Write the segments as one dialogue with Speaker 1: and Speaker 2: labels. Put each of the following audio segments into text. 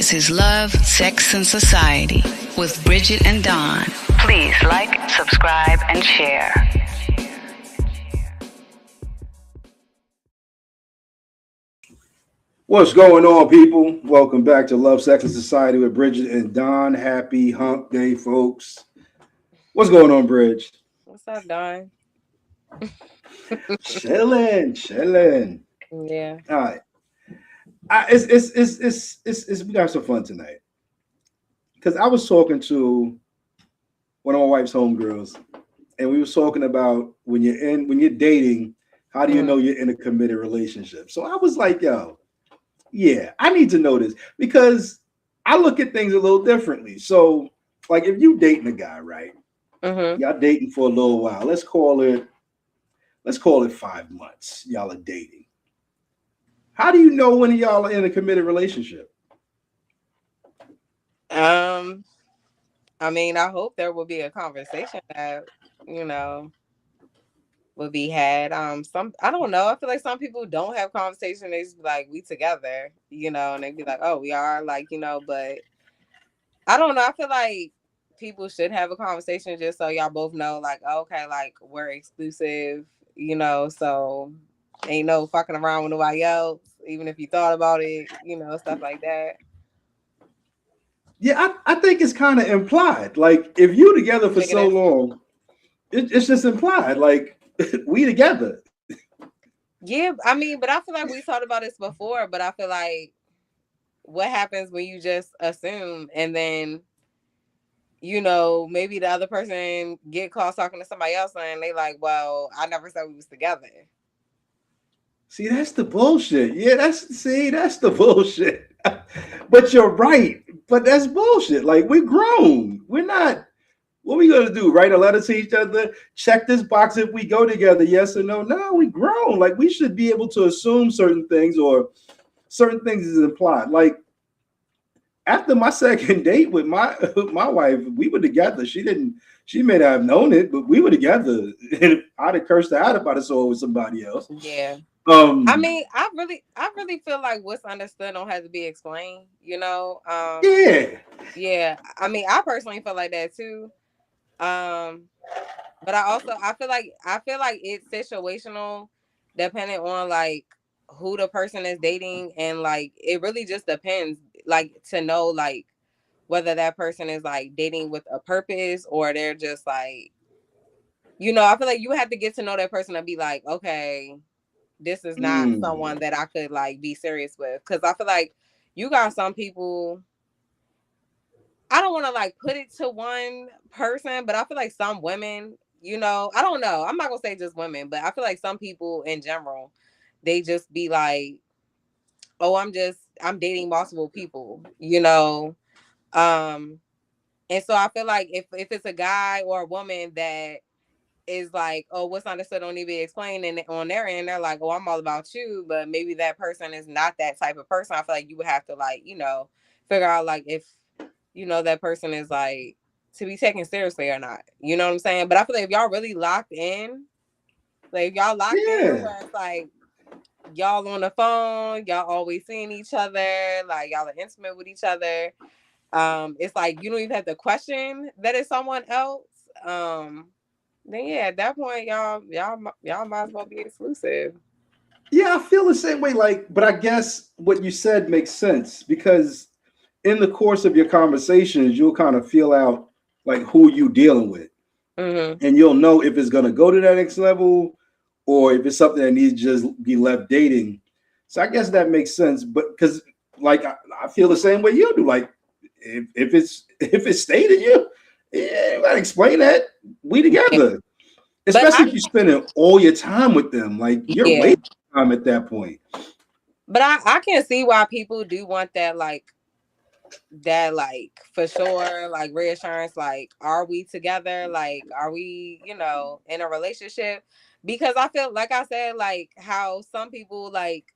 Speaker 1: This is Love, Sex, and Society with Bridget and Don. Please like, subscribe, and share.
Speaker 2: What's going on, people? Welcome back to Love, Sex, and Society with Bridget and Don. Happy Hump Day, folks. What's going on, Bridge?
Speaker 3: What's up, Don?
Speaker 2: Chilling.
Speaker 3: Yeah.
Speaker 2: All right. It's we got some fun tonight because I was talking to one of my wife's homegirls, and we was talking about when you're dating, how do you know you're in a committed relationship? So I was like, yo, yeah, I need to know this because I look at things a little differently. So, like, if you dating a guy, right? Y'all dating for a little while. Let's call it 5 months. Y'all are dating. How do you know when y'all are in a committed relationship?
Speaker 3: I mean, I hope there will be a conversation that, you know, will be had. I don't know. I feel like some people don't have conversation. They just be like, we together, and they be like, oh, we are, like, but I don't know. I feel like people should have a conversation just so y'all both know, like, okay, like, we're exclusive, so ain't no fucking around with nobody else, even if you thought about it, stuff like that.
Speaker 2: Yeah, I think it's kind of implied. Like, if you together for so long, it's just implied. Like, we together.
Speaker 3: Yeah, I mean, but I feel like we talked about this before, but I feel like what happens when you just assume and then, maybe the other person get caught talking to somebody else and they like, well, I never said we was together.
Speaker 2: See, that's the bullshit. Yeah, that's the bullshit. But you're right. But that's bullshit. Like, we're grown. We're not. What we gonna do? Write a letter to each other? Check this box if we go together? Yes or no? No, we grown. Like, we should be able to assume certain things, or certain things is implied. Like, after my second date with my wife, we were together. She may not have known it, but we were together. I'd have cursed her out about it so with somebody else.
Speaker 3: Yeah. I mean, I really feel like what's understood don't have to be explained,
Speaker 2: Yeah.
Speaker 3: Yeah. I mean, I personally feel like that too. But I feel like it's situational depending on like who the person is dating, and like it really just depends, like, to know like whether that person is like dating with a purpose or they're just like, I feel like you have to get to know that person and be like, okay, this is not someone that I could like be serious with. Because I feel like you got some people, I don't want to like put it to one person, but I feel like some women, I don't know. I'm not going to say just women, but I feel like some people in general, they just be like, oh, I'm dating multiple people, and so I feel like if it's a guy or a woman that is like, oh, what's understood don't need to be explained, and on their end they're like, oh, I'm all about you, but maybe that person is not that type of person. I feel like you would have to like, figure out like if that person is like to be taken seriously or not. You know what I'm saying? But I feel like if y'all really locked in, like if y'all locked in where it's like y'all on the phone, y'all always seeing each other, like y'all are intimate with each other. It's like you don't even have to question that it's someone else. Then yeah, at that point, y'all might as well be exclusive.
Speaker 2: Yeah, I feel the same way. Like, but I guess what you said makes sense because in the course of your conversations, you'll kind of feel out like who you dealing with, and you'll know if it's gonna go to that next level or if it's something that needs to just be left dating. So I guess that makes sense. But because like I feel the same way you do. Like if it's stated you, yeah, you gotta explain that we together. Especially if you're spending all your time with them, like you're wasting time at that point.
Speaker 3: But I can see why people do want that, like for sure, like reassurance, like, are we together? Like, are we, in a relationship? Because I feel like I said, like how some people like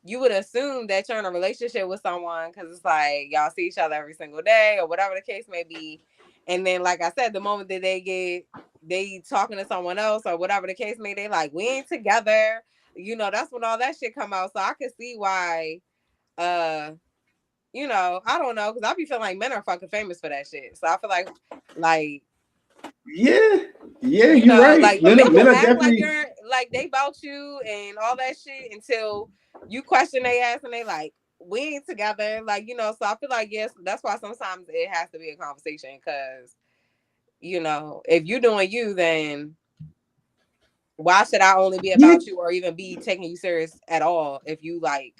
Speaker 3: you would assume that you're in a relationship with someone because it's like y'all see each other every single day or whatever the case may be. And then, like I said, the moment that they talking to someone else or whatever the case may, they like, we ain't together. That's when all that shit come out. So I can see why, you know, I don't know, because I be feeling like men are fucking famous for that shit. So I feel like
Speaker 2: Yeah,
Speaker 3: you
Speaker 2: you're
Speaker 3: know,
Speaker 2: right.
Speaker 3: like
Speaker 2: Men,
Speaker 3: people
Speaker 2: are
Speaker 3: act like
Speaker 2: definitely.
Speaker 3: you're like they about you and all that shit until you question they ass and they like, we ain't together, like, you know. So I feel like, yes, that's why sometimes it has to be a conversation, because, you know, if you doing you, then why should I only be
Speaker 2: Yeah,
Speaker 3: about you or even be taking you serious at all if you like,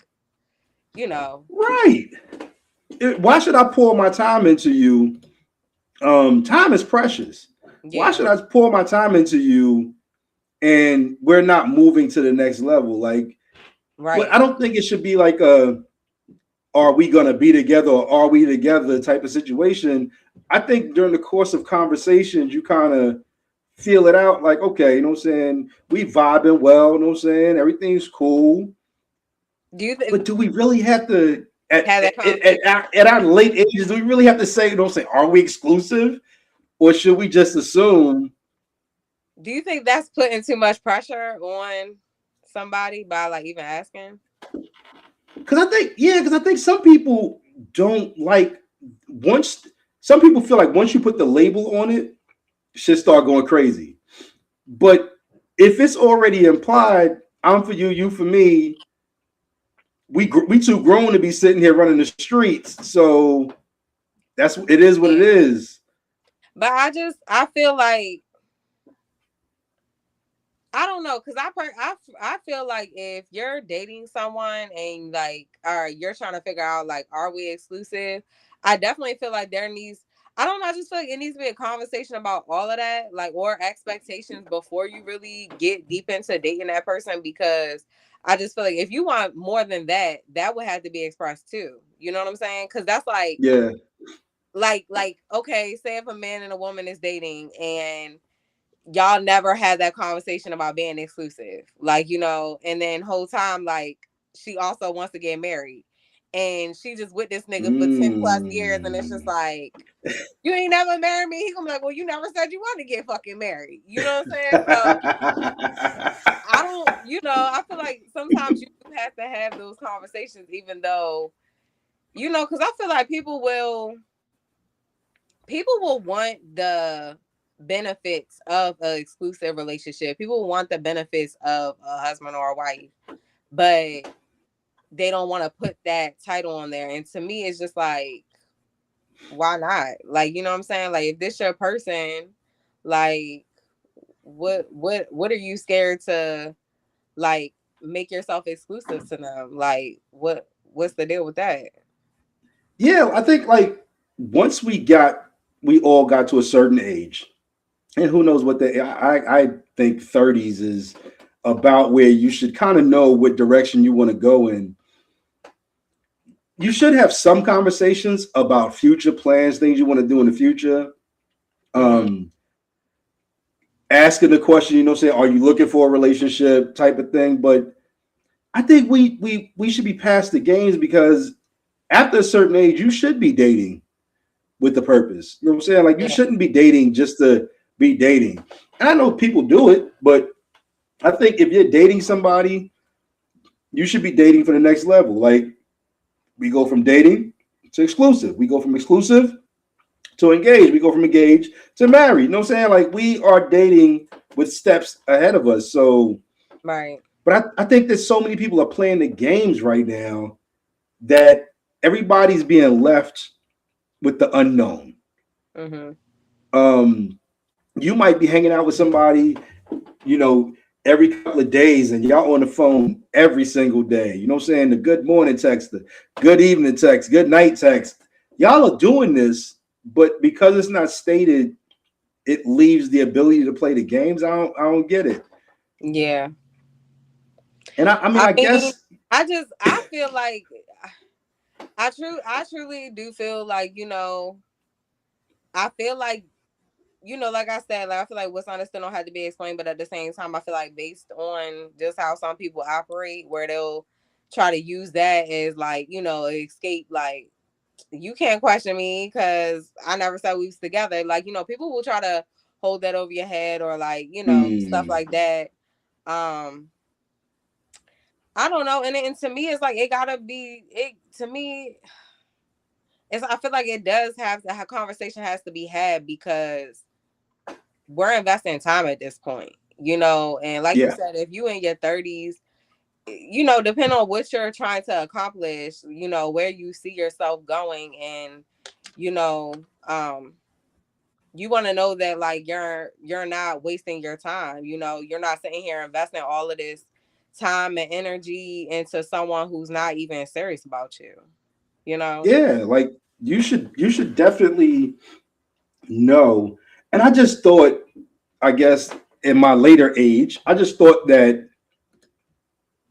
Speaker 3: you know.
Speaker 2: right. Why should I pour my time into you? Time is precious. Why
Speaker 3: Yeah,
Speaker 2: should I pour my time into you and we're not moving to the next level? Like, but I
Speaker 3: right.
Speaker 2: don't think it should be like a are we gonna be together or are we together type of situation. I think during the course of conversations, you kind of feel it out, like, okay, you know what I'm saying? We vibing well, you know what I'm saying? Everything's cool.
Speaker 3: Do you
Speaker 2: But do we really have to
Speaker 3: have that conversation?
Speaker 2: at our late ages, do we really have to say, you know what I'm saying, are we exclusive? Or should we just assume?
Speaker 3: Do you think that's putting too much pressure on somebody by like even asking?
Speaker 2: Because I think some people don't like once some people feel like once you put the label on it, shit start going crazy. But if it's already implied, I'm for you, you for me, we too grown to be sitting here running the streets. So that's it is what it
Speaker 3: Yeah.
Speaker 2: is.
Speaker 3: But I feel like I don't know, because I feel like if you're dating someone and like, or you're trying to figure out like, are we exclusive? I definitely feel like there needs, I don't know, I just feel like it needs to be a conversation about all of that, like, or expectations before you really get deep into dating that person, because I just feel like if you want more than that, that would have to be expressed too. You know what I'm saying? Because that's
Speaker 2: Yeah.
Speaker 3: like okay, say if a man and a woman is dating and y'all never had that conversation about being exclusive, like, you know, and then whole time like she also wants to get married and she just with this nigga for 10 plus years, and it's just
Speaker 2: Mm.
Speaker 3: like, you ain't never married me. He gonna be like, well, you never said you want to get fucking married, you know what I'm saying? So I don't, you know, I feel like sometimes you do have to have those conversations, even though, you know, because I feel like people will want the benefits of an exclusive relationship. People want the benefits of a husband or a wife, but they don't want to put that title on there. And to me, it's just like, why not? Like, you know what I'm saying? Like, if this your person, like, what are you scared to like make yourself exclusive to them? Like, what's the deal with that?
Speaker 2: Yeah, I think like once we all got to a certain age, and who knows what I think 30s is about where you should kind of know what direction you want to go in. You should have some conversations about future plans, things you want to do in the future.
Speaker 3: Mm-hmm.
Speaker 2: Um, Asking the question, you know, say, are you looking for a relationship type of thing? But I think we should be past the games because after a certain age, you should be dating with the purpose. You know what I'm saying? Like you
Speaker 3: Yeah.
Speaker 2: shouldn't be dating just to be dating. And I know people do it, but I think if you're dating somebody, you should be dating for the next level. Like we go from dating to exclusive. We go from exclusive to engage. We go from engage to married. You know what I'm saying? Like we are dating with steps ahead of us. So,
Speaker 3: Right.
Speaker 2: but I think that so many people are playing the games right now that everybody's being left with the unknown.
Speaker 3: Mm-hmm.
Speaker 2: Um, you might be hanging out with somebody, you know, every couple of days and y'all on the phone every single day. You know what I'm saying? The good morning text, the good evening text, good night text. Y'all are doing this, but because it's not stated, it leaves the ability to play the games. I don't get it.
Speaker 3: Yeah.
Speaker 2: And I mean,
Speaker 3: I
Speaker 2: I
Speaker 3: mean,
Speaker 2: guess
Speaker 3: I feel like I truly do feel like, you know, I feel like, you know, like I said, like I feel like what's understood don't have to be explained, but at the same time, I feel like based on just how some people operate, where they'll try to use that as like, you know, escape, like you can't question me because I never said we was together. Like, you know, people will try to hold that over your head or like, you know, stuff
Speaker 2: mm,
Speaker 3: like that. Um, I don't know. And to me, it's like it gotta be it to me. I feel like it does have to have conversation has to be had because we're investing time at this point, you know, and like you said, if you in your 30s, you know, depending on what you're trying to accomplish, you know, where you see yourself going, and you know, you want to know that like you're not wasting your time, you know, you're not sitting here investing all of this time and energy into someone who's not even serious about you, you know.
Speaker 2: Yeah, like you should definitely know. And I just thought, I guess in my later age, I just thought that,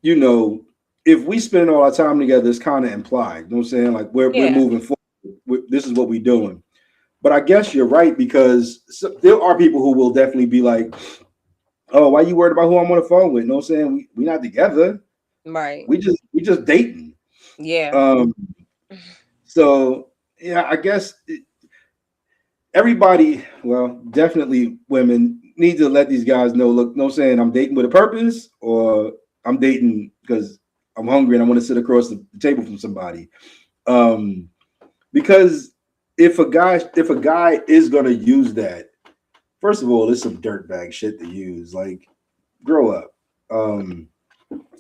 Speaker 2: you know, if we spend all our time together, it's kind of implied. You know what I'm saying? Like we're moving forward. This is what we're doing. But I guess you're right, because there are people who will definitely be like, "Oh, why you worried about who I'm on the phone with?" You know what I'm saying? We not together.
Speaker 3: Right.
Speaker 2: We just dating.
Speaker 3: Yeah.
Speaker 2: So yeah, I guess everybody, well, definitely women need to let these guys know, look, no saying I'm dating with a purpose, or I'm dating because I'm hungry and I want to sit across the table from somebody. Because if a guy is gonna use that, first of all, it's some dirtbag shit to use. Like, grow up.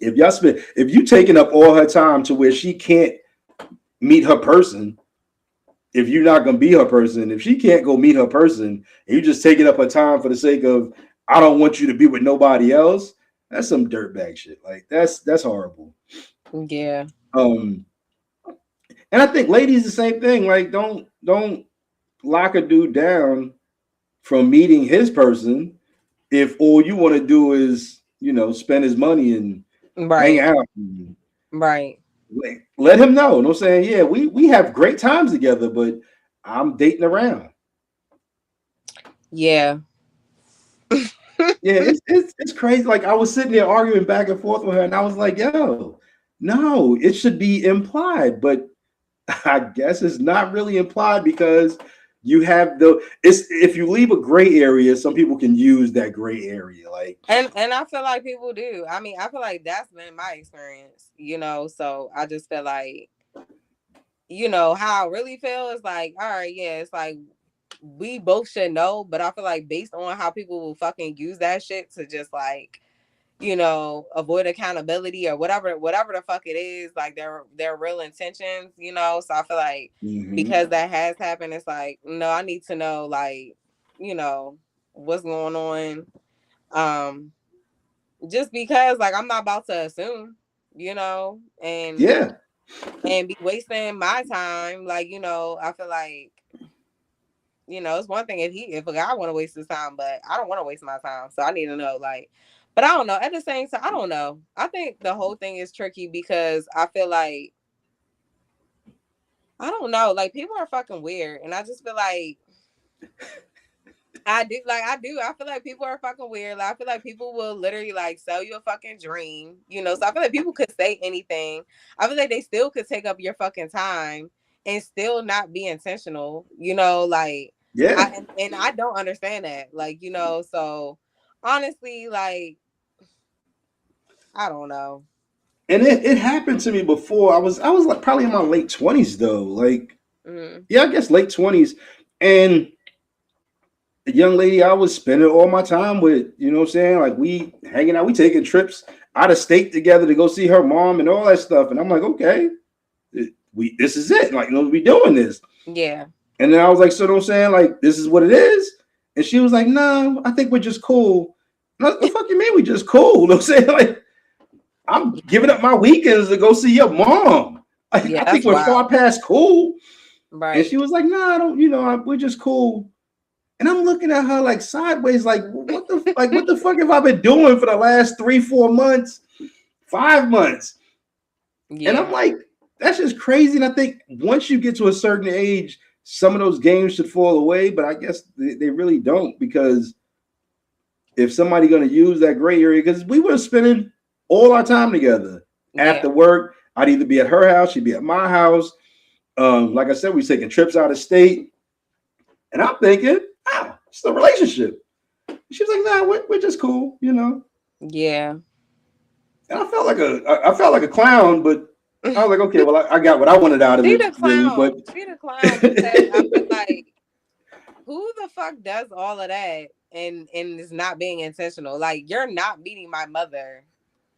Speaker 2: If you taking up all her time to where she can't meet her person, if you're not gonna be her person, if she can't go meet her person, and you just taking up her time for the sake of, I don't want you to be with nobody else, that's some dirtbag shit. Like that's horrible.
Speaker 3: Yeah.
Speaker 2: And I think ladies the same thing. Like don't lock a dude down from meeting his person if all you want to do is, you know, spend his money and hang out.
Speaker 3: Right.
Speaker 2: Let him know. You know what I'm saying? Yeah, we have great times together, but I'm dating around.
Speaker 3: Yeah.
Speaker 2: Yeah, it's crazy. Like I was sitting there arguing back and forth with her, and I was like, yo, no, it should be implied, but I guess it's not really implied, because you have if you leave a gray area, some people can use that gray area. Like,
Speaker 3: and I feel like people do. I mean, I feel like that's been my experience, you know. So I just feel like, you know, how I really feel is like, all right, yeah, it's like we both should know, but I feel like based on how people will fucking use that shit to just like, you know, avoid accountability or whatever the fuck it is, like their real intentions, you know. So I feel like because that has happened, it's like, no, I need to know, like, you know, what's going on. Just because like I'm not about to assume, you know, and be wasting my time. Like, you know, I feel like, you know, it's one thing if a guy want to waste his time, but I don't want to waste my time. So I need to know, like, but I don't know. At the same time, I don't know. I think the whole thing is tricky because I feel like, I don't know, like people are fucking weird. And I just feel like I feel like people are fucking weird. Like, I feel like people will literally like sell you a fucking dream, you know. So I feel like people could say anything. I feel like they still could take up your fucking time and still not be intentional, you know, like, and I don't understand that. Like, you know, so honestly, like, I don't know.
Speaker 2: And it happened to me before. I was like probably in my late 20s though. Like, yeah, I guess late 20s. And the young lady I was spending all my time with, you know what I'm saying? Like we hanging out, we taking trips out of state together to go see her mom and all that stuff. And I'm like, okay, this is it. Like, you know, we doing this.
Speaker 3: Yeah.
Speaker 2: And then I was like, so you know what I'm saying? Like, this is what it is. And she was like, no, I think we're just cool. And I was, what the fuck you mean we just cool? You know what I'm saying? Like, I'm giving up my weekends to go see your mom. Like, I think we're far past cool.
Speaker 3: Right.
Speaker 2: And she was like, no, I don't, you know, we're just cool. And I'm looking at her like sideways, like, what the fuck have I been doing for the last 3-4 months, 5 months? Yeah. And I'm like, that's just crazy. And I think once you get to a certain age, some of those games should fall away, but I guess they really don't, because if somebody going to use that gray area, because we were spending all our time together after work, I'd either be at her house, she'd be at my house. Like I said, we're taking trips out of state, and I'm thinking, oh, it's a relationship. She was like, nah, we're just cool, you know?
Speaker 3: Yeah.
Speaker 2: And I felt like a clown, but I was like, okay, well, I got what I wanted out of
Speaker 3: She
Speaker 2: it,
Speaker 3: the
Speaker 2: really,
Speaker 3: clown.
Speaker 2: but
Speaker 3: She the clown because I feel like who the fuck does all of that and is not being intentional? Like you're not meeting my mother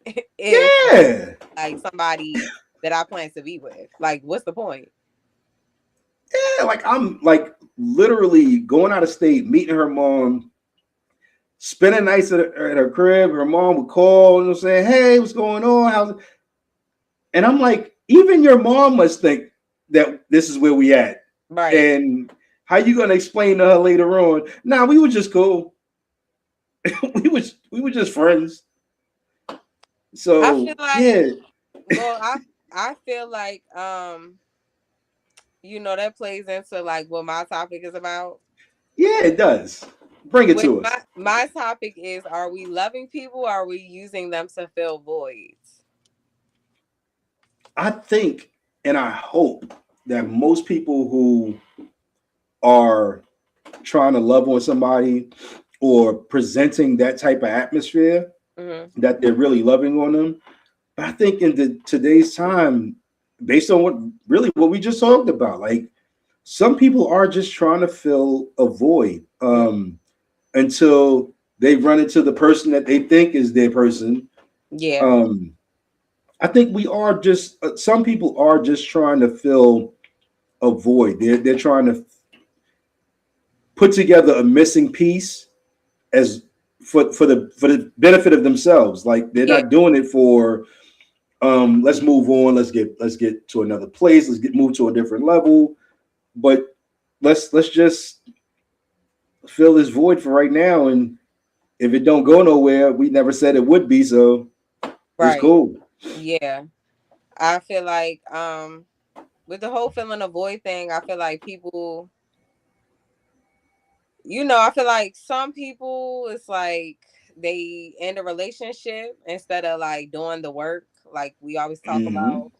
Speaker 3: if
Speaker 2: yeah,
Speaker 3: like somebody that I plan to be with. Like, what's the point?
Speaker 2: yeah, like I'm like literally going out of state, meeting her mom, spending nights at her crib. Her mom would call and say, "Hey, what's going on? How's it?" And I'm like, even your mom must think that this is where we at.
Speaker 3: Right.
Speaker 2: And how you gonna explain to her later on? Nah, we were just cool. we were just friends.
Speaker 3: I
Speaker 2: So
Speaker 3: feel like
Speaker 2: yeah,
Speaker 3: well, I feel like that plays into like what my topic is about.
Speaker 2: yeah, it does. Bring it
Speaker 3: With
Speaker 2: to us.
Speaker 3: my topic is, are we loving people or are we using them to fill voids?
Speaker 2: I think and I hope that most people who are trying to love on somebody or presenting that type of atmosphere that they're really loving on them. But I think in today's time, based on what we just talked about, like some people are just trying to fill a void until they run into the person that they think is their person.
Speaker 3: Yeah.
Speaker 2: I think we are just some people are just trying to fill a void. They're trying to put together a missing piece as for the benefit of themselves. Like they're not doing it for let's move on, let's get to another place, let's move to a different level. But let's just fill this void for right now. And if it don't go nowhere, we never said it would be, so it's cool.
Speaker 3: Yeah. I feel like with the whole filling a void thing, I feel like people, I feel like some people, it's like they end a relationship instead of like doing the work like we always talk about.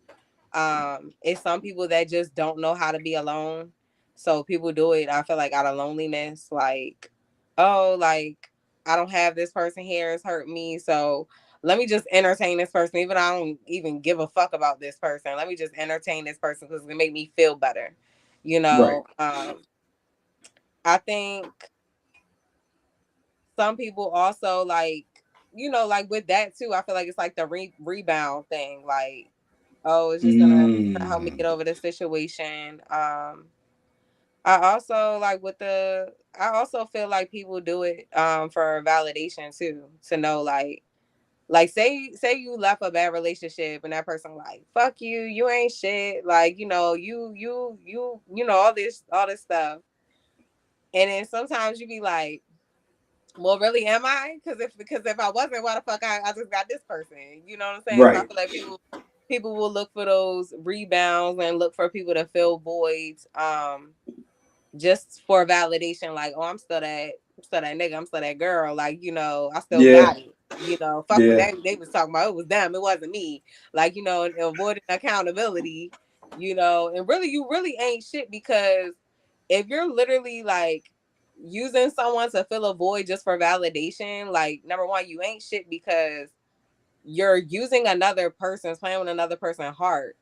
Speaker 3: It's some people that just don't know how to be alone. So people do it, I feel like, out of loneliness. Like, oh, like I don't have this person here, it's hurt me. So let me just entertain this person, even I don't even give a fuck about this person. Let me just entertain this person because it make me feel better.
Speaker 2: Right.
Speaker 3: I think some people also like, like with that too, I feel like it's like the rebound thing. Like, oh, it's just gonna help me get over the situation. I also like I also feel like people do it for validation too, to know like say you left a bad relationship and that person like, fuck you, you ain't shit, like, all this stuff. And then sometimes you be like, well, really, am I? Because if I wasn't, why the fuck I just got this person? You know what I'm saying? So I
Speaker 2: Right.
Speaker 3: feel like people will look for those rebounds and look for people to fill voids, just for validation. Like, oh, I'm still that nigga, I'm still that girl. Like, I still
Speaker 2: Yeah.
Speaker 3: got it. Fuck what
Speaker 2: Yeah.
Speaker 3: they was talking about. It was them. It wasn't me. Like, avoiding accountability. And really, you really ain't shit, because if you're literally like using someone to fill a void just for validation, like, number one, you ain't shit, because you're using another person's, playing with another person's heart,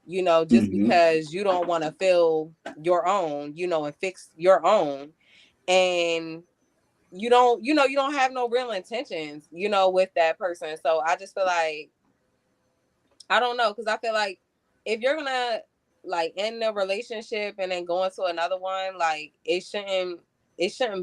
Speaker 3: just because you don't want to fill your own, and fix your own. And you don't have no real intentions, with that person. So I just feel like, I don't know, because I feel like if you're gonna like end a relationship and then go into another one, like it shouldn't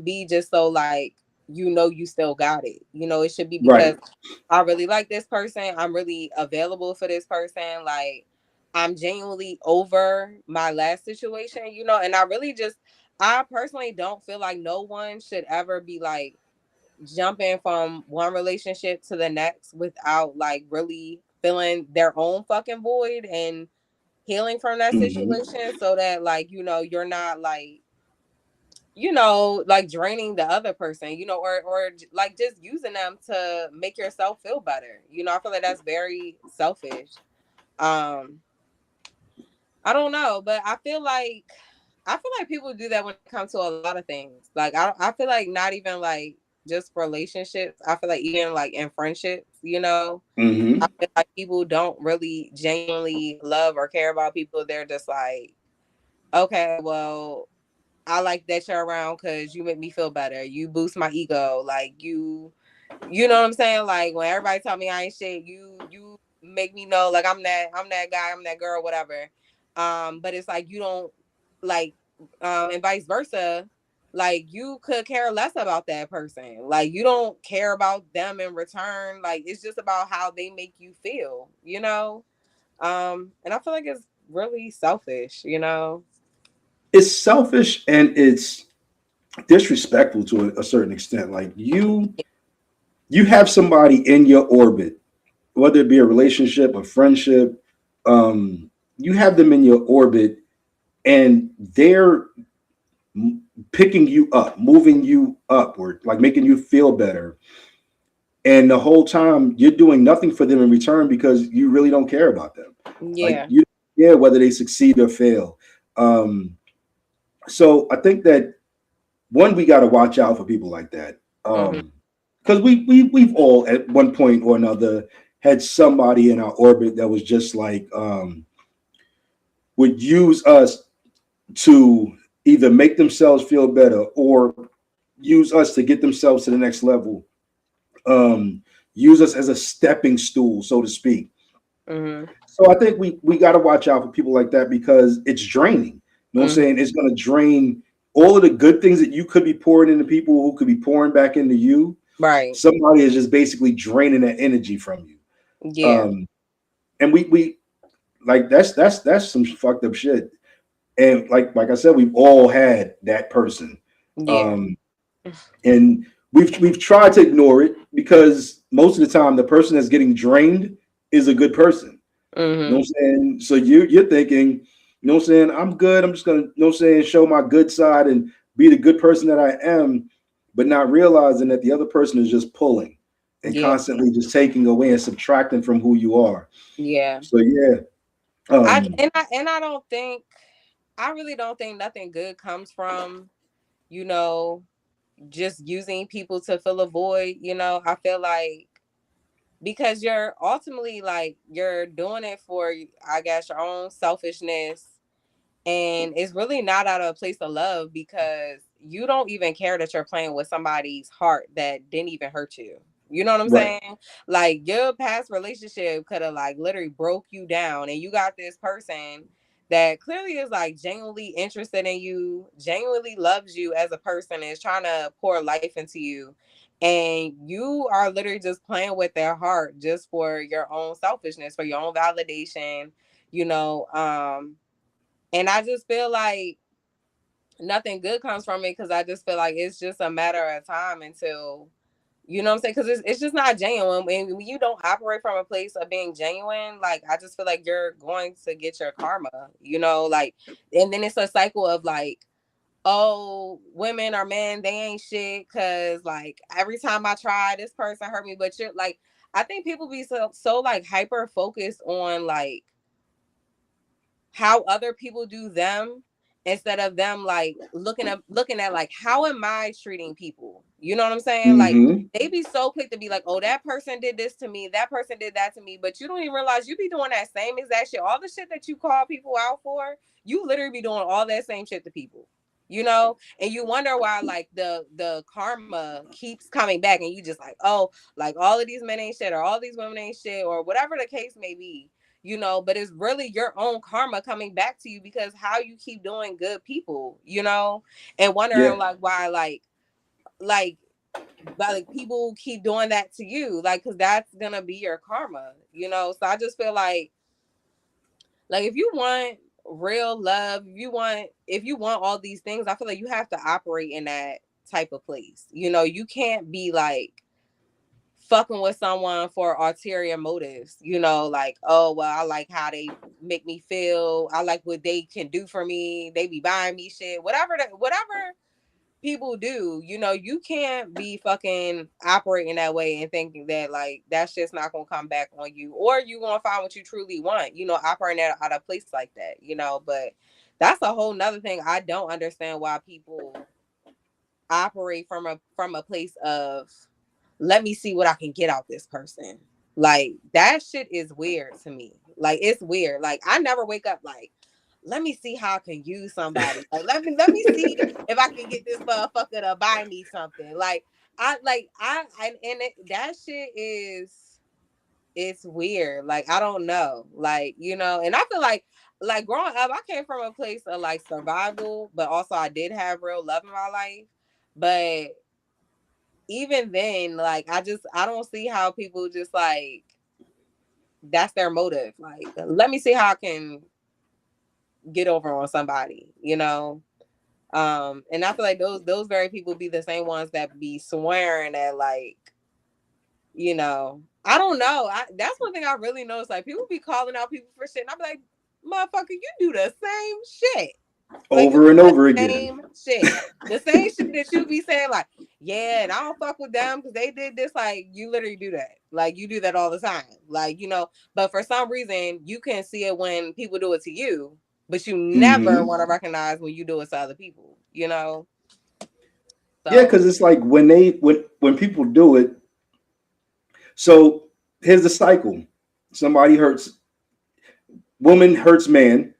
Speaker 3: be just so like, you still got it. It should be because
Speaker 2: Right.
Speaker 3: I really like this person. I'm really available for this person. Like, I'm genuinely over my last situation, and I personally don't feel like no one should ever be like jumping from one relationship to the next without like really filling their own fucking void and healing from that situation, so that like, you're not like, like draining the other person, or like just using them to make yourself feel better. I feel like that's very selfish. Um, I don't know, but I feel like people do that when it comes to a lot of things. Like, I feel like not even like just relationships. I feel like even like in friendships, you know, I
Speaker 2: Mm-hmm.
Speaker 3: feel like people don't really genuinely love or care about people. They're just like, okay, well, I like that you're around because you make me feel better. You boost my ego. Like you know what I'm saying? Like when everybody tell me I ain't shit, you make me know like I'm that guy, I'm that girl, whatever. But it's like you don't like and vice versa. Like you could care less about that person. Like you don't care about them in return. Like it's just about how they make you feel, you know? And I feel like it's really selfish, you know?
Speaker 2: It's selfish and it's disrespectful to a certain extent. Like you have somebody in your orbit, whether it be a relationship, a friendship, you have them in your orbit, and they're picking you up, moving you upward, like making you feel better. And the whole time you're doing nothing for them in return because you really don't care about them. Like
Speaker 3: Yeah.
Speaker 2: you, yeah, whether they succeed or fail. Um, so I think that one, we got to watch out for people like that.
Speaker 3: Mm-hmm.
Speaker 2: Because we've all at one point or another had somebody in our orbit that was just like would use us to either make themselves feel better or use us to get themselves to the next level. Use us as a stepping stool, so to speak.
Speaker 3: Mm-hmm.
Speaker 2: So I think we got to watch out for people like that because it's draining. You know what I'm
Speaker 3: Mm-hmm.
Speaker 2: saying? It's going to drain all of the good things that you could be pouring into people who could be pouring back into you.
Speaker 3: Right.
Speaker 2: Somebody is just basically draining that energy from you.
Speaker 3: Yeah.
Speaker 2: Um, and we like that's some fucked up shit. And like I said, we've all had that person.
Speaker 3: Yeah.
Speaker 2: Um, and we've tried to ignore it because most of the time the person that's getting drained is a good person. You know
Speaker 3: Mm-hmm.
Speaker 2: what I'm saying? So you're thinking, you know what I'm saying, I'm good. I'm just gonna, you know what I'm saying, show my good side and be the good person that I am, but not realizing that the other person is just pulling and
Speaker 3: Yeah.
Speaker 2: constantly just taking away and subtracting from who you are.
Speaker 3: Yeah.
Speaker 2: So yeah. Um
Speaker 3: I don't think I really don't think nothing good comes from, you know, just using people to fill a void, you know. I feel like because you're ultimately like you're doing it for I guess your own selfishness, and it's really not out of a place of love because you don't even care that you're playing with somebody's heart that didn't even hurt you. You know what I'm
Speaker 2: right.
Speaker 3: saying? Like your past relationship could have like literally broke you down, and you got this person that clearly is like genuinely interested in you, genuinely loves you as a person, and is trying to pour life into you. And you are literally just playing with their heart just for your own selfishness, for your own validation, you know. And I just feel like nothing good comes from it because I just feel like it's just a matter of time until, you know what I'm saying? Because it's just not genuine. When you don't operate from a place of being genuine, like, I just feel like you're going to get your karma, you know? Like, and then it's a cycle of like, oh, women or men, they ain't shit because, like, every time I try, this person hurt me. But you're like, I think people be so like hyper focused on like, how other people do them instead of them like looking at like how am I treating people? You know what I'm saying? Like
Speaker 2: Mm-hmm.
Speaker 3: they be so quick to be like, oh, that person did this to me, that person did that to me, but you don't even realize you be doing that same exact shit. All the shit that you call people out for, you literally be doing all that same shit to people. You know, and you wonder why like the karma keeps coming back, and you just like, oh, like all of these men ain't shit, or all these women ain't shit, or whatever the case may be, you know. But it's really your own karma coming back to you because how you keep doing good people, you know, and
Speaker 2: Yeah.
Speaker 3: wondering like why like but like people keep doing that to you, like, because that's gonna be your karma, you know. So I just feel like if you want real love, if you want all these things, I feel like you have to operate in that type of place, you know. You can't be like fucking with someone for ulterior motives, you know, like, oh, well, I like how they make me feel. I like what they can do for me. They be buying me shit, whatever people do, you know. You can't be fucking operating that way and thinking that like that's just not gonna come back on you, or you gonna find what you truly want, you know, operating at a place like that, you know. But that's a whole nother thing. I don't understand why people operate from a place of, let me see what I can get out this person. Like, that shit is weird to me. Like, it's weird. Like, I never wake up like, let me see how I can use somebody. Like, let me see if I can get this motherfucker to buy me something. Like, that shit is, it's weird. Like, I don't know. Like, you know, and I feel like growing up, I came from a place of like survival, but also I did have real love in my life. But even then, like, I don't see how people just like, that's their motive. Like, let me see how I can get over on somebody, you know? And I feel like those very people be the same ones that be swearing at, like, you know, I don't know. That's one thing I really noticed. Like, people be calling out people for shit, and I be like, motherfucker, you do the same shit. Like,
Speaker 2: over and over again.
Speaker 3: The same shit that you be saying, like, yeah, and I don't fuck with them because they did this. Like, you literally do that. Like, you do that all the time. Like, you know, but for some reason, you can see it when people do it to you, but you never want to recognize when you do it to other people, you know? So.
Speaker 2: Yeah, because it's like when people do it. So here's the cycle. Somebody hurts, woman hurts man.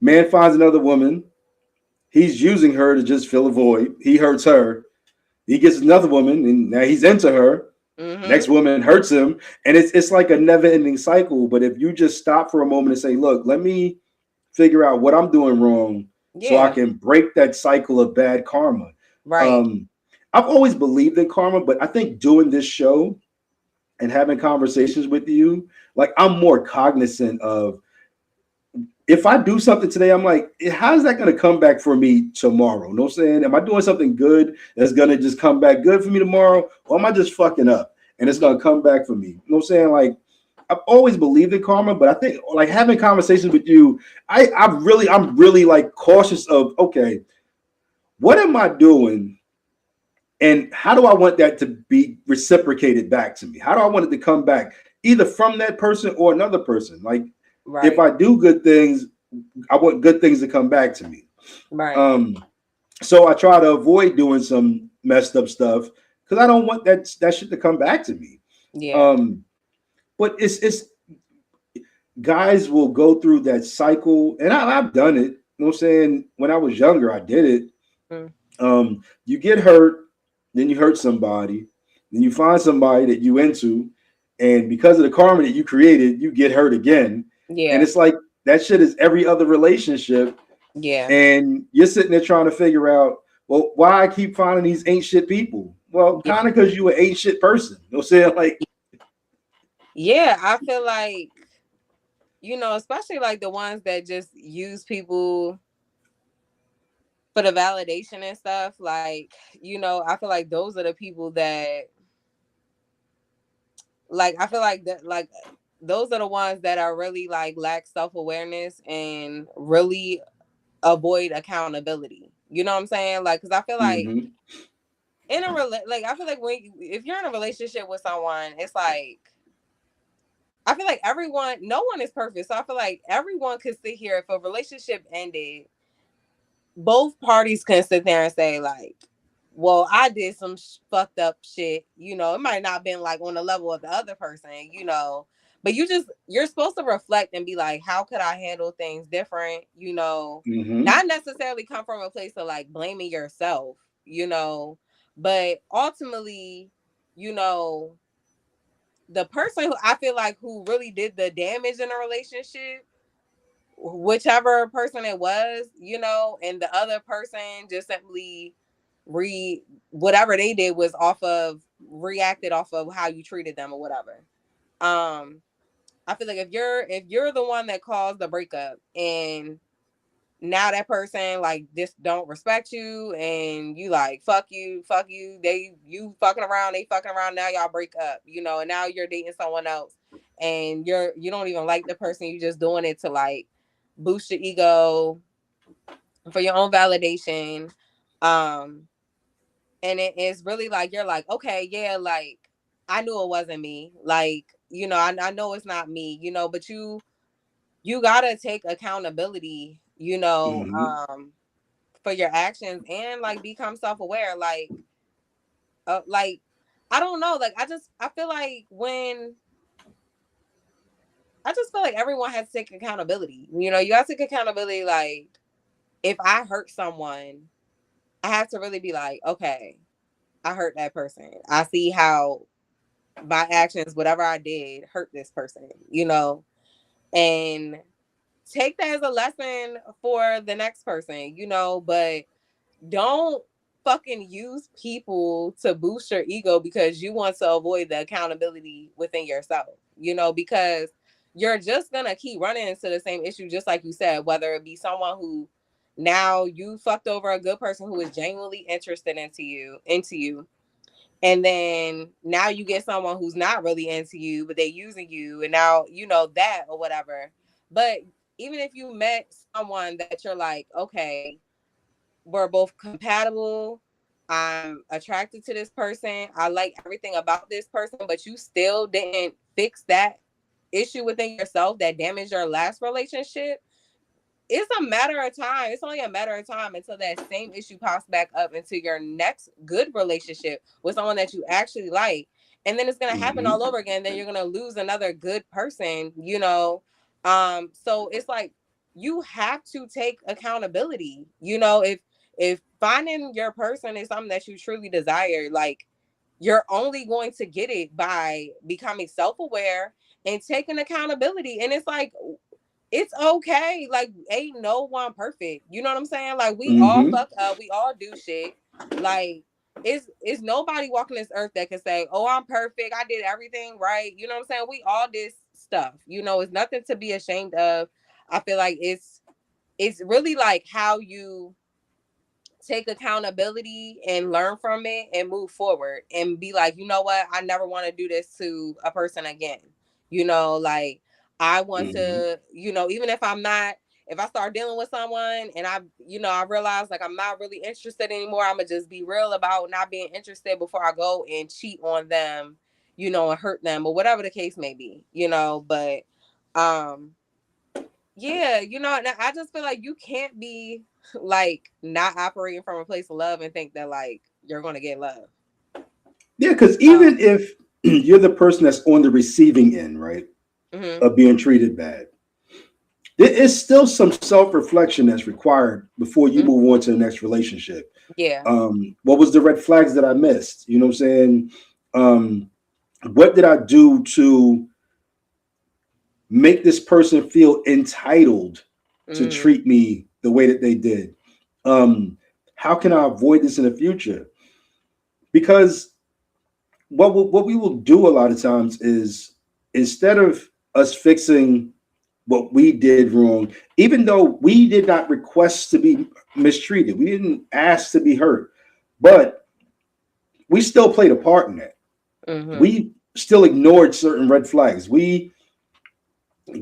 Speaker 2: Man finds another woman. He's using her to just fill a void. He hurts her. He gets another woman, and now he's into her. Mm-hmm. Next woman hurts him, and it's like a never-ending cycle. But if you just stop for a moment and say, "Look, let me figure out what I'm doing wrong, so I can break that cycle of bad karma."
Speaker 3: Right.
Speaker 2: I've always believed in karma, but I think doing this show and having conversations with you, like, I'm more cognizant of, if I do something today, I'm like, how's that going to come back for me tomorrow? You know what I'm saying? Am I doing something good that's going to just come back good for me tomorrow? Or am I just fucking up and it's going to come back for me? You know what I'm saying? Like, I've always believed in karma, but I think, like, having conversations with you, I'm really like cautious of, okay, what am I doing? And how do I want that to be reciprocated back to me? How do I want it to come back either from that person or another person? Like, right. If I do good things, I want good things to come back to me.
Speaker 3: Right.
Speaker 2: So I try to avoid doing some messed up stuff because I don't want that shit to come back to me.
Speaker 3: Yeah.
Speaker 2: But it's guys will go through that cycle, and I've done it. You know what I'm saying? When I was younger, I did it. You get hurt, then you hurt somebody, then you find somebody that you into, and because of the karma that you created, you get hurt again.
Speaker 3: Yeah.
Speaker 2: And it's like that shit is every other relationship.
Speaker 3: Yeah.
Speaker 2: And you're sitting there trying to figure out, well, why I keep finding these ain't shit people? Well, kind of because you an ain't shit person. You know what I'm saying? Like,
Speaker 3: yeah, I feel like, you know, especially like the ones that just use people for the validation and stuff. Like, you know, I feel like those are the people that, like, I feel like that, like, those are the ones that are really like lack self-awareness and really avoid accountability. You know what I'm saying? Like, because I feel like in a like, I feel like if you're in a relationship with someone, it's like, I feel like no one is perfect. So I feel like everyone could sit here, if a relationship ended, both parties can sit there and say, like, well, I did some fucked up shit. You know, it might not have been like on the level of the other person, you know, but you're supposed to reflect and be like, how could I handle things different? You know, not necessarily come from a place of like blaming yourself, you know, but ultimately, you know, the person who I feel like who really did the damage in a relationship, whichever person it was, you know, and the other person just simply whatever they did was reacted off of how you treated them or whatever. I feel like if you're the one that caused the breakup and now that person like just don't respect you and you like fuck you, you fucking around, they fucking around, now y'all break up, you know, and now you're dating someone else and you don't even like the person, you just doing it to like boost your ego for your own validation. And it is really like you're like, okay, yeah, like I knew it wasn't me, like, you know, I know it's not me, you know, but you gotta take accountability, you know, for your actions and like become self-aware. Like I don't know. Like I feel like everyone has to take accountability. You know, you have to take accountability. Like if I hurt someone, I have to really be like, okay, I hurt that person. I see how my actions, whatever I did, hurt this person, you know, and take that as a lesson for the next person, you know, but don't fucking use people to boost your ego because you want to avoid the accountability within yourself, you know, because you're just gonna keep running into the same issue, just like you said, whether it be someone who now you fucked over a good person who is genuinely interested into you, and then now you get someone who's not really into you, but they're using you, and now you know that or whatever. But even if you met someone that you're like, okay, we're both compatible, I'm attracted to this person, I like everything about this person, but you still didn't fix that issue within yourself that damaged your last relationship, it's a matter of time. It's only a matter of time until that same issue pops back up into your next good relationship with someone that you actually like. And then it's going to happen all over again. Then you're going to lose another good person, you know? So it's like, you have to take accountability. You know, if finding your person is something that you truly desire, like you're only going to get it by becoming self-aware and taking accountability. And it's like, it's okay. Like, ain't no one perfect. You know what I'm saying? Like, we all fuck up. We all do shit. Like, it's nobody walking this earth that can say, oh, I'm perfect. I did everything right. You know what I'm saying? We all did stuff. You know, it's nothing to be ashamed of. I feel like it's really like how you take accountability and learn from it and move forward and be like, you know what? I never want to do this to a person again. You know, like I want to, you know, even if I start dealing with someone and I realize like I'm not really interested anymore, I'm gonna just be real about not being interested before I go and cheat on them, you know, and hurt them or whatever the case may be, you know, but yeah, you know, and I just feel like you can't be like not operating from a place of love and think that like you're going to get love.
Speaker 2: Yeah, because even if you're the person that's on the receiving end, right, of being treated bad, there is still some self-reflection that's required before you move on to the next relationship.
Speaker 3: Yeah.
Speaker 2: What was the red flags that I missed? You know what I'm saying? What did I do to make this person feel entitled to treat me the way that they did? How can I avoid this in the future? Because what we will do a lot of times is, instead of us fixing what we did wrong, even though we did not request to be mistreated, we didn't ask to be hurt, but we still played a part in that. We still ignored certain red flags. We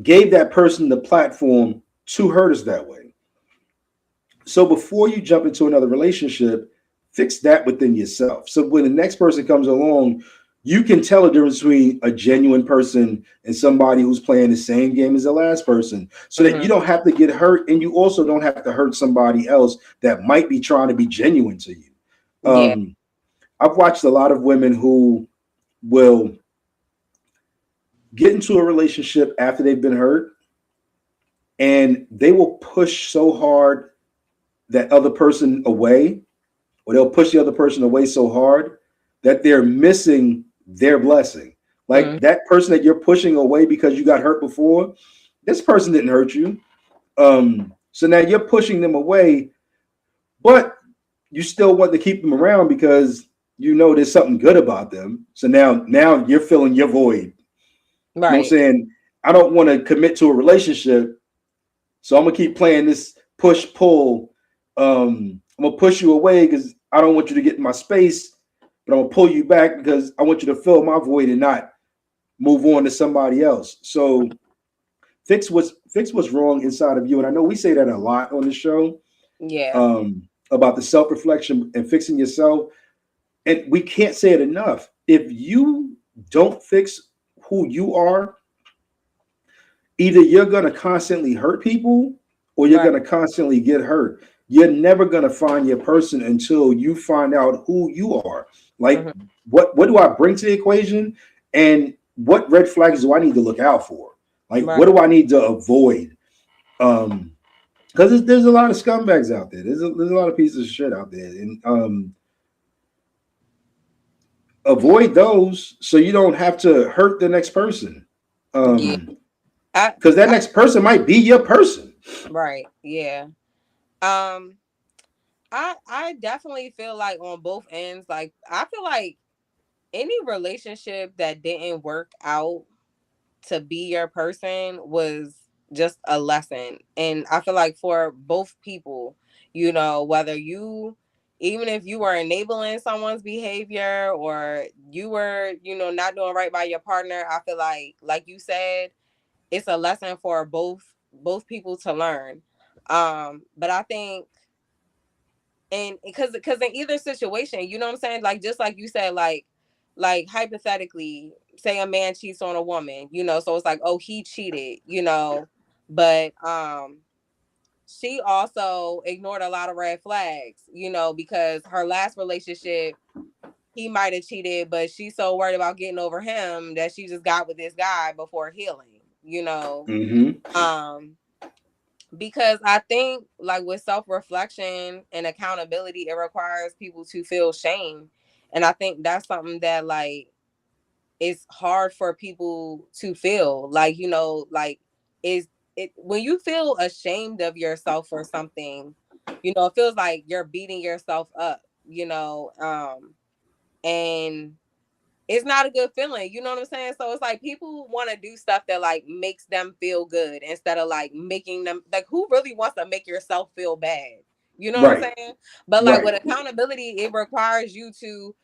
Speaker 2: gave that person the platform to hurt us that way. So before you jump into another relationship, fix that within yourself. So when the next person comes along, you can tell the difference between a genuine person and somebody who's playing the same game as the last person, so that you don't have to get hurt, and you also don't have to hurt somebody else that might be trying to be genuine to you. I've watched a lot of women who will get into a relationship after they've been hurt, and they will push so hard that other person away, or they'll push the other person away so hard that they're missing their blessing. Like that person that you're pushing away because you got hurt before, this person didn't hurt you. So now you're pushing them away, but you still want to keep them around because you know there's something good about them. So now you're filling your void. Right. You know what I'm saying? I don't want to commit to a relationship, so I'm gonna keep playing this push-pull. I'm gonna push you away because I don't want you to get in my space, but I'm gonna pull you back because I want you to fill my void and not move on to somebody else. So fix what's wrong inside of you. And I know we say that a lot on the show.
Speaker 3: Yeah.
Speaker 2: About the self-reflection and fixing yourself. And we can't say it enough. If you don't fix who you are, either you're gonna constantly hurt people or you're gonna constantly get hurt. you're never gonna find your person until you find out who you are. Like,
Speaker 3: Mm-hmm.
Speaker 2: what do I bring to the equation, and what red flags do I need to look out for? Like, what
Speaker 3: Right.
Speaker 2: do I need to avoid? Because there's a lot of scumbags out there. There's a lot of pieces of shit out there, and avoid those so you don't have to hurt the next person.
Speaker 3: Yeah. I,
Speaker 2: Because that
Speaker 3: I
Speaker 2: next person might be your person.
Speaker 3: right. Yeah. Um I definitely feel like on both ends, like I feel like any relationship that didn't work out to be your person was just a lesson. And I feel like for both people, whether you, even if you were enabling someone's behavior or you were, not doing right by your partner, I feel like you said, it's a lesson for both people to learn. But I think, and because in either situation, you know what I'm saying, like just like you said, like hypothetically, say a man cheats on a woman, so it's like, oh, he cheated, but she also ignored a lot of red flags, because her last relationship, he might have cheated, but she's so worried about getting over him that she just got with this guy before healing,
Speaker 2: Mm-hmm.
Speaker 3: um because I think, like, with self-reflection and accountability, it requires people to feel shame. And I think that's something that, like, it's hard for people to feel. Like, is it when you feel ashamed of yourself for something, it feels like you're beating yourself up, and it's not a good feeling. You know what I'm saying? So it's like people want to do stuff that like makes them feel good instead of like making them, like, who really wants to make yourself feel bad? You know what I'm
Speaker 2: Right.
Speaker 3: saying? But like with
Speaker 2: Right.
Speaker 3: accountability, it requires you to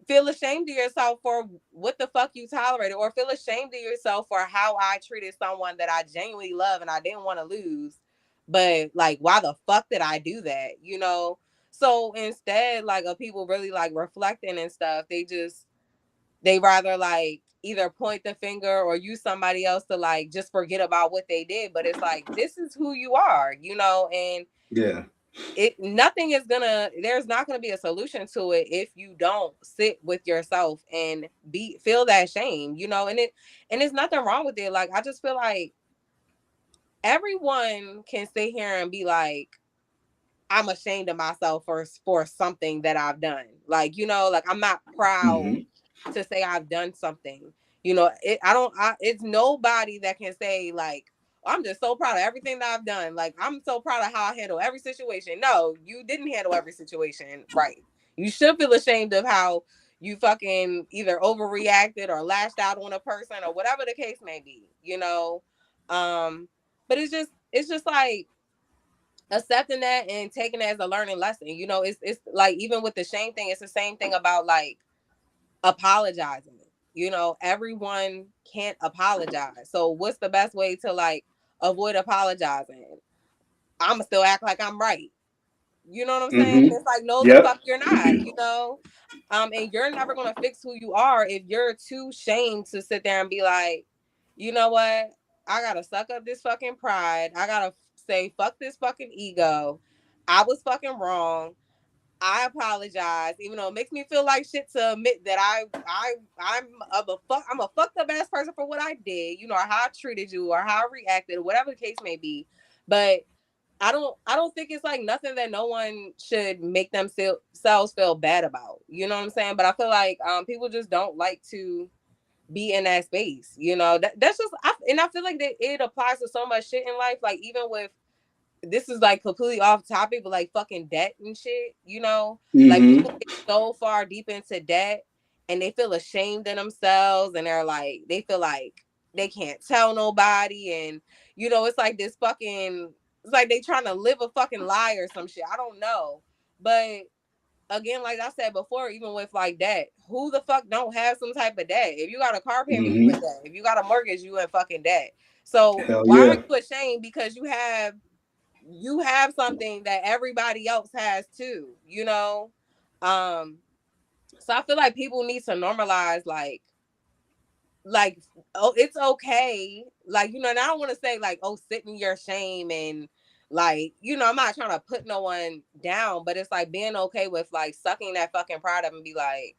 Speaker 3: feel ashamed of yourself for what the fuck you tolerated, or feel ashamed of yourself for how I treated someone that I genuinely love and I didn't want to lose. But like, why the fuck did I do that? So instead, like, of people really like reflecting and stuff, they rather like either point the finger or use somebody else to like just forget about what they did. But it's like, this is who you are, and
Speaker 2: Yeah.
Speaker 3: there's not gonna be a solution to it if you don't sit with yourself and feel that shame, and there's nothing wrong with it. Like, I just feel like everyone can sit here and be like, I'm ashamed of myself for something that I've done. Like, like, I'm not proud
Speaker 2: Mm-hmm.
Speaker 3: to say I've done something. It's nobody that can say like, I'm just so proud of everything that I've done. Like, I'm so proud of how I handle every situation. No, you didn't handle every situation right. You should feel ashamed of how you fucking either overreacted or lashed out on a person or whatever the case may be. Um, but it's just like accepting that and taking it as a learning lesson. It's like, even with the shame thing, it's the same thing about like apologizing. Everyone can't apologize. So what's the best way to like avoid apologizing? I'ma still act like I'm right. You know what I'm saying?
Speaker 2: Mm-hmm.
Speaker 3: It's like, no, the fuck
Speaker 2: Yep.
Speaker 3: you're not. And you're never gonna fix who you are if you're too shamed to sit there and be like, you know what? I gotta suck up this fucking pride. I gotta say fuck this fucking ego. I was fucking wrong. I apologize, even though it makes me feel like shit to admit that I'm a fucked up ass person for what I did, or how I treated you, or how I reacted, or whatever the case may be. But I don't think it's like nothing that no one should make themselves feel bad about. You know what I'm saying? But I feel like people just don't like to be in that space. That's just and I feel like that it applies to so much shit in life. Like, even with, this is like completely off topic, but like fucking debt and shit. Like, people
Speaker 2: Mm-hmm.
Speaker 3: get so far deep into debt and they feel ashamed in themselves, and they feel like they can't tell nobody, and it's like this fucking, it's like they trying to live a fucking lie or some shit. I don't know. But again, like I said before, even with like debt, who the fuck don't have some type of debt? If you got a car payment, you in
Speaker 2: Mm-hmm.
Speaker 3: debt. If you got a mortgage, you in fucking debt. So
Speaker 2: Hell
Speaker 3: why are
Speaker 2: yeah.
Speaker 3: you ashamed because you have something that everybody else has too. um so I feel like people need to normalize, like, oh, it's okay, like, and I don't want to say like, oh, sit in your shame and Like, you know, I'm not trying to put no one down, but it's like being okay with like sucking that fucking pride up and be like,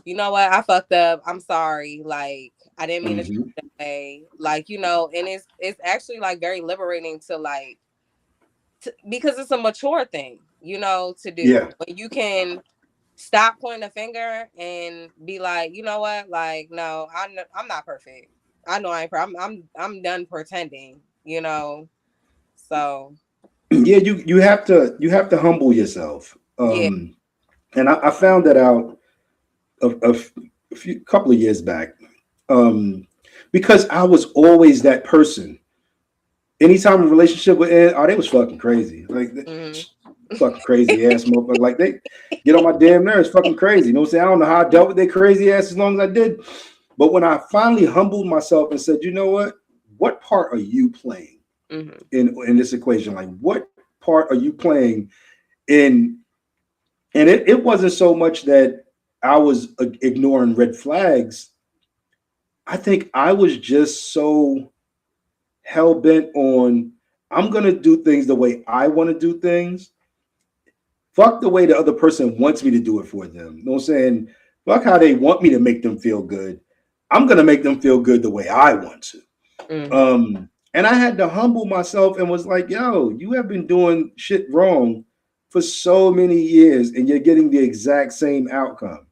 Speaker 3: you know what, I fucked up. I'm sorry. Like, I didn't mean to treat
Speaker 2: Mm-hmm.
Speaker 3: you that way. Like, you know, and it's actually like very liberating to like because it's a mature thing, you know, to do.
Speaker 2: Yeah.
Speaker 3: When you can stop pointing a finger and be like, you know what, like, no, I'm not perfect. I know I ain't. I'm done pretending, you know. So
Speaker 2: Yeah, you have to humble yourself.
Speaker 3: yeah.
Speaker 2: And I found that out a few couple of years back. Because I was always that person. Anytime a relationship would end, oh, they was fucking crazy. Like
Speaker 3: Mm-hmm.
Speaker 2: fucking crazy ass motherfucker. Like they get on my damn nerves, fucking crazy. You know what I'm saying? I don't know how I dealt with their crazy ass as long as I did. But when I finally humbled myself and said, you know what part are you playing
Speaker 3: Mm-hmm.
Speaker 2: in this equation? Like what part are you playing in? And it wasn't so much that I was ignoring red flags. I think I was just so hell bent on I'm gonna do things the way I want to do things. Fuck the way the other person wants me to do it for them. You know what I'm saying? Fuck how they want me to make them feel good. I'm gonna make them feel good the way I want to.
Speaker 3: Mm-hmm.
Speaker 2: And I had to humble myself and was like, yo, you have been doing shit wrong for so many years and you're getting the exact same outcome.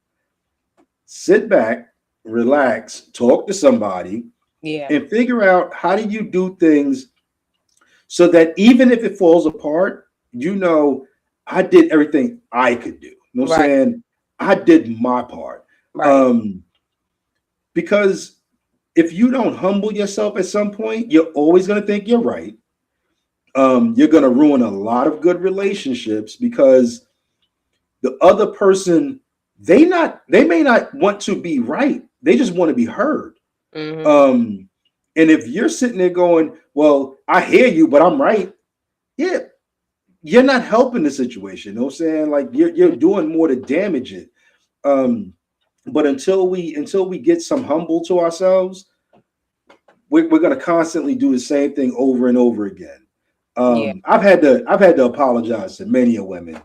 Speaker 2: Sit back, relax, talk to somebody,
Speaker 3: Yeah.
Speaker 2: and figure out how do you do things so that even if it falls apart, you know, I did everything I could do. You know what I'm
Speaker 3: Right.
Speaker 2: saying? I did my part.
Speaker 3: Right.
Speaker 2: Um, because if you don't humble yourself at some point, you're always going to think you're right. You're going to ruin a lot of good relationships because the other person, they may not want to be right. They just want to be heard.
Speaker 3: Mm-hmm.
Speaker 2: Um, and if you're sitting there going, well, I hear you, but I'm right. Yeah, you're not helping the situation. You know what I'm saying? Like you're doing more to damage it. Um, but until we get some humble to ourselves, we're going to constantly do the same thing over and over again.
Speaker 3: Yeah.
Speaker 2: I've had to apologize to many a women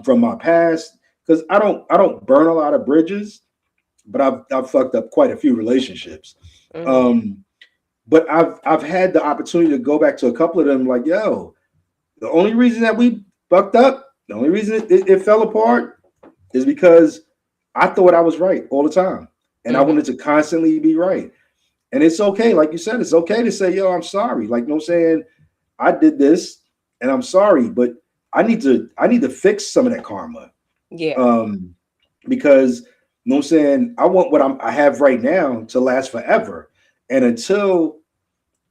Speaker 2: from my past because I don't burn a lot of bridges, but I've fucked up quite a few relationships.
Speaker 3: Mm-hmm.
Speaker 2: Um, but I've had the opportunity to go back to a couple of them like, yo, the only reason that we fucked up, the only reason it fell apart is because I thought I was right all the time. And I
Speaker 3: Mm-hmm.
Speaker 2: wanted to constantly be right. And it's okay, like you said, it's okay to say, yo, I'm sorry. Like, you know what I'm saying? I did this and I'm sorry, but I need to fix some of that karma.
Speaker 3: Yeah.
Speaker 2: Um, because you know what I'm saying, I want what I have right now to last forever. And until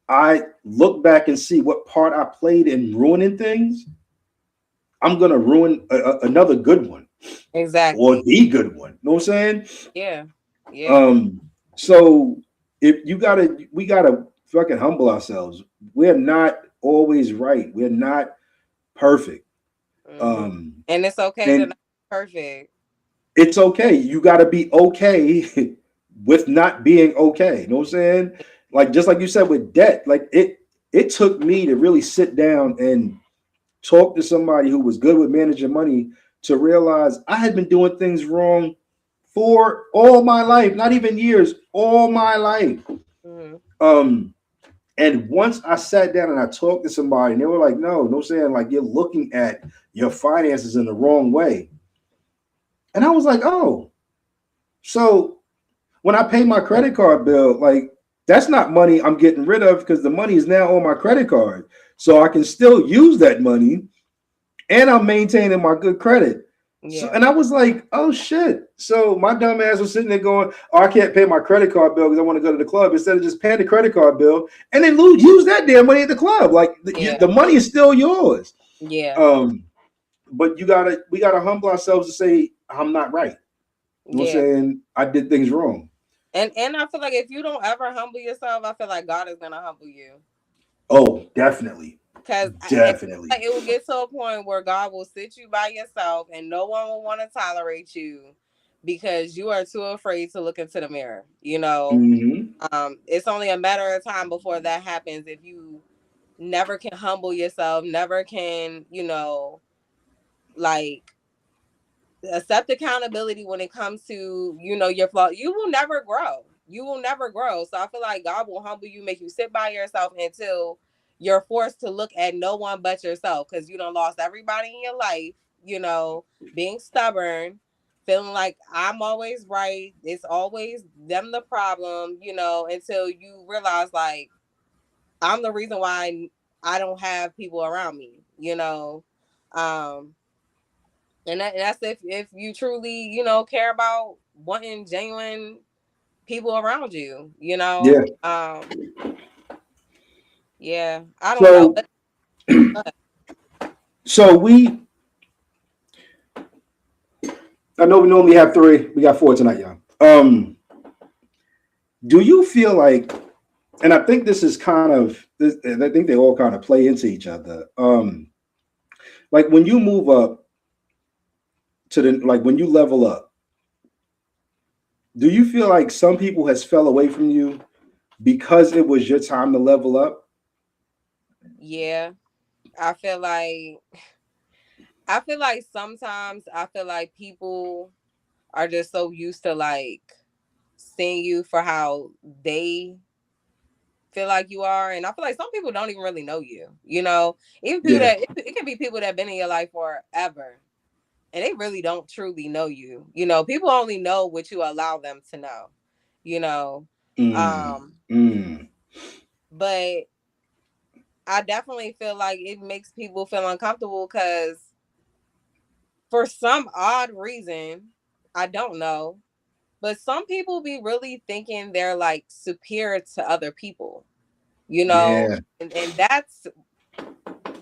Speaker 2: I look back and see what part I played in ruining things, I'm gonna ruin another good one or
Speaker 3: Exactly.
Speaker 2: the good one. You know what I'm saying?
Speaker 3: Yeah. Yeah.
Speaker 2: Um, so if we gotta fucking humble ourselves. We're not always right. We're not perfect.
Speaker 3: Mm-hmm.
Speaker 2: Um,
Speaker 3: And it's okay to not
Speaker 2: and
Speaker 3: be perfect.
Speaker 2: it's okay. You gotta be okay with not being okay. You know what I'm saying? Like just like you said with debt, like it took me to really sit down and talk to somebody who was good with managing money to realize I had been doing things wrong for all my life, not even years, all my life.
Speaker 3: Mm-hmm.
Speaker 2: Um, and once I sat down and I talked to somebody, and they were like, no saying like you're looking at your finances in the wrong way. And I was like, oh, so when I pay my credit card bill, like that's not money I'm getting rid of because the money is now on my credit card. So I can still use that money and I'm maintaining my good credit. So,
Speaker 3: Yeah.
Speaker 2: and I was like, oh shit. So my dumb ass was sitting there going, oh, I can't pay my credit card bill because I want to go to the club instead of just paying the credit card bill and then use that damn money at the club. Like
Speaker 3: Yeah.
Speaker 2: the money is still yours.
Speaker 3: Yeah.
Speaker 2: Um, but we gotta humble ourselves to say, I'm not right. You know what I'm
Speaker 3: Yeah.
Speaker 2: saying? I did things wrong.
Speaker 3: And I feel like if you don't ever humble yourself, I feel like God is gonna humble you.
Speaker 2: Oh, definitely.
Speaker 3: Cause
Speaker 2: Definitely.
Speaker 3: it will get to a point where God will sit you by yourself and no one will want to tolerate you because you are too afraid to look into the mirror. You know,
Speaker 2: Mm-hmm.
Speaker 3: it's only a matter of time before that happens if you never can humble yourself, never can, like accept accountability when it comes to, your flaw, you will never grow. You will never grow. So I feel like God will humble you, make you sit by yourself until you're forced to look at no one but yourself, because you done lost everybody in your life, being stubborn, feeling like I'm always right. It's always them the problem, until you realize like I'm the reason why I don't have people around me, and that's if you truly, care about wanting genuine people around you,
Speaker 2: Yeah.
Speaker 3: Yeah, I don't know.
Speaker 2: So so I know we normally have three. We got four tonight, y'all. Do you feel like, and I think this is kind of this, and I think they all kind of play into each other. Like when you move up to the, like when you level up, do you feel like some people has fell away from you because it was your time to level up?
Speaker 3: Yeah, I feel like sometimes I feel like people are just so used to like seeing you for how they feel like you are, and I feel like some people don't even really know you. Even people
Speaker 2: Yeah.
Speaker 3: that it can be people that have been in your life forever, and they really don't truly know you. People only know what you allow them to know. You know,
Speaker 2: Mm,
Speaker 3: um,
Speaker 2: mm.
Speaker 3: but I definitely feel like it makes people feel uncomfortable because for some odd reason, I don't know, but some people be really thinking they're like superior to other people,
Speaker 2: Yeah.
Speaker 3: and that's,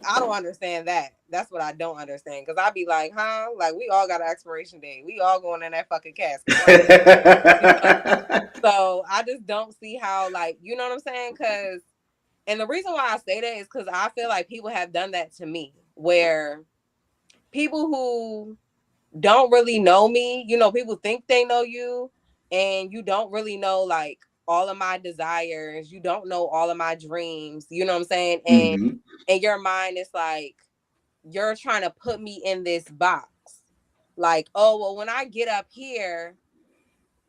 Speaker 3: I don't understand that. That's what I don't understand, because I be like, huh? Like, we all got an expiration date. We all going in that fucking casket. Like, you know? So I just don't see how, like, you know what I'm saying? Because, and the reason why I say that is because I feel like people have done that to me, where people who don't really know me, people think they know you, and you don't really know like all of my desires. You don't know all of my dreams. You know what I'm saying? And
Speaker 2: Hmm.
Speaker 3: in your mind, it's like you're trying to put me in this box. Like, oh, well, when I get up here,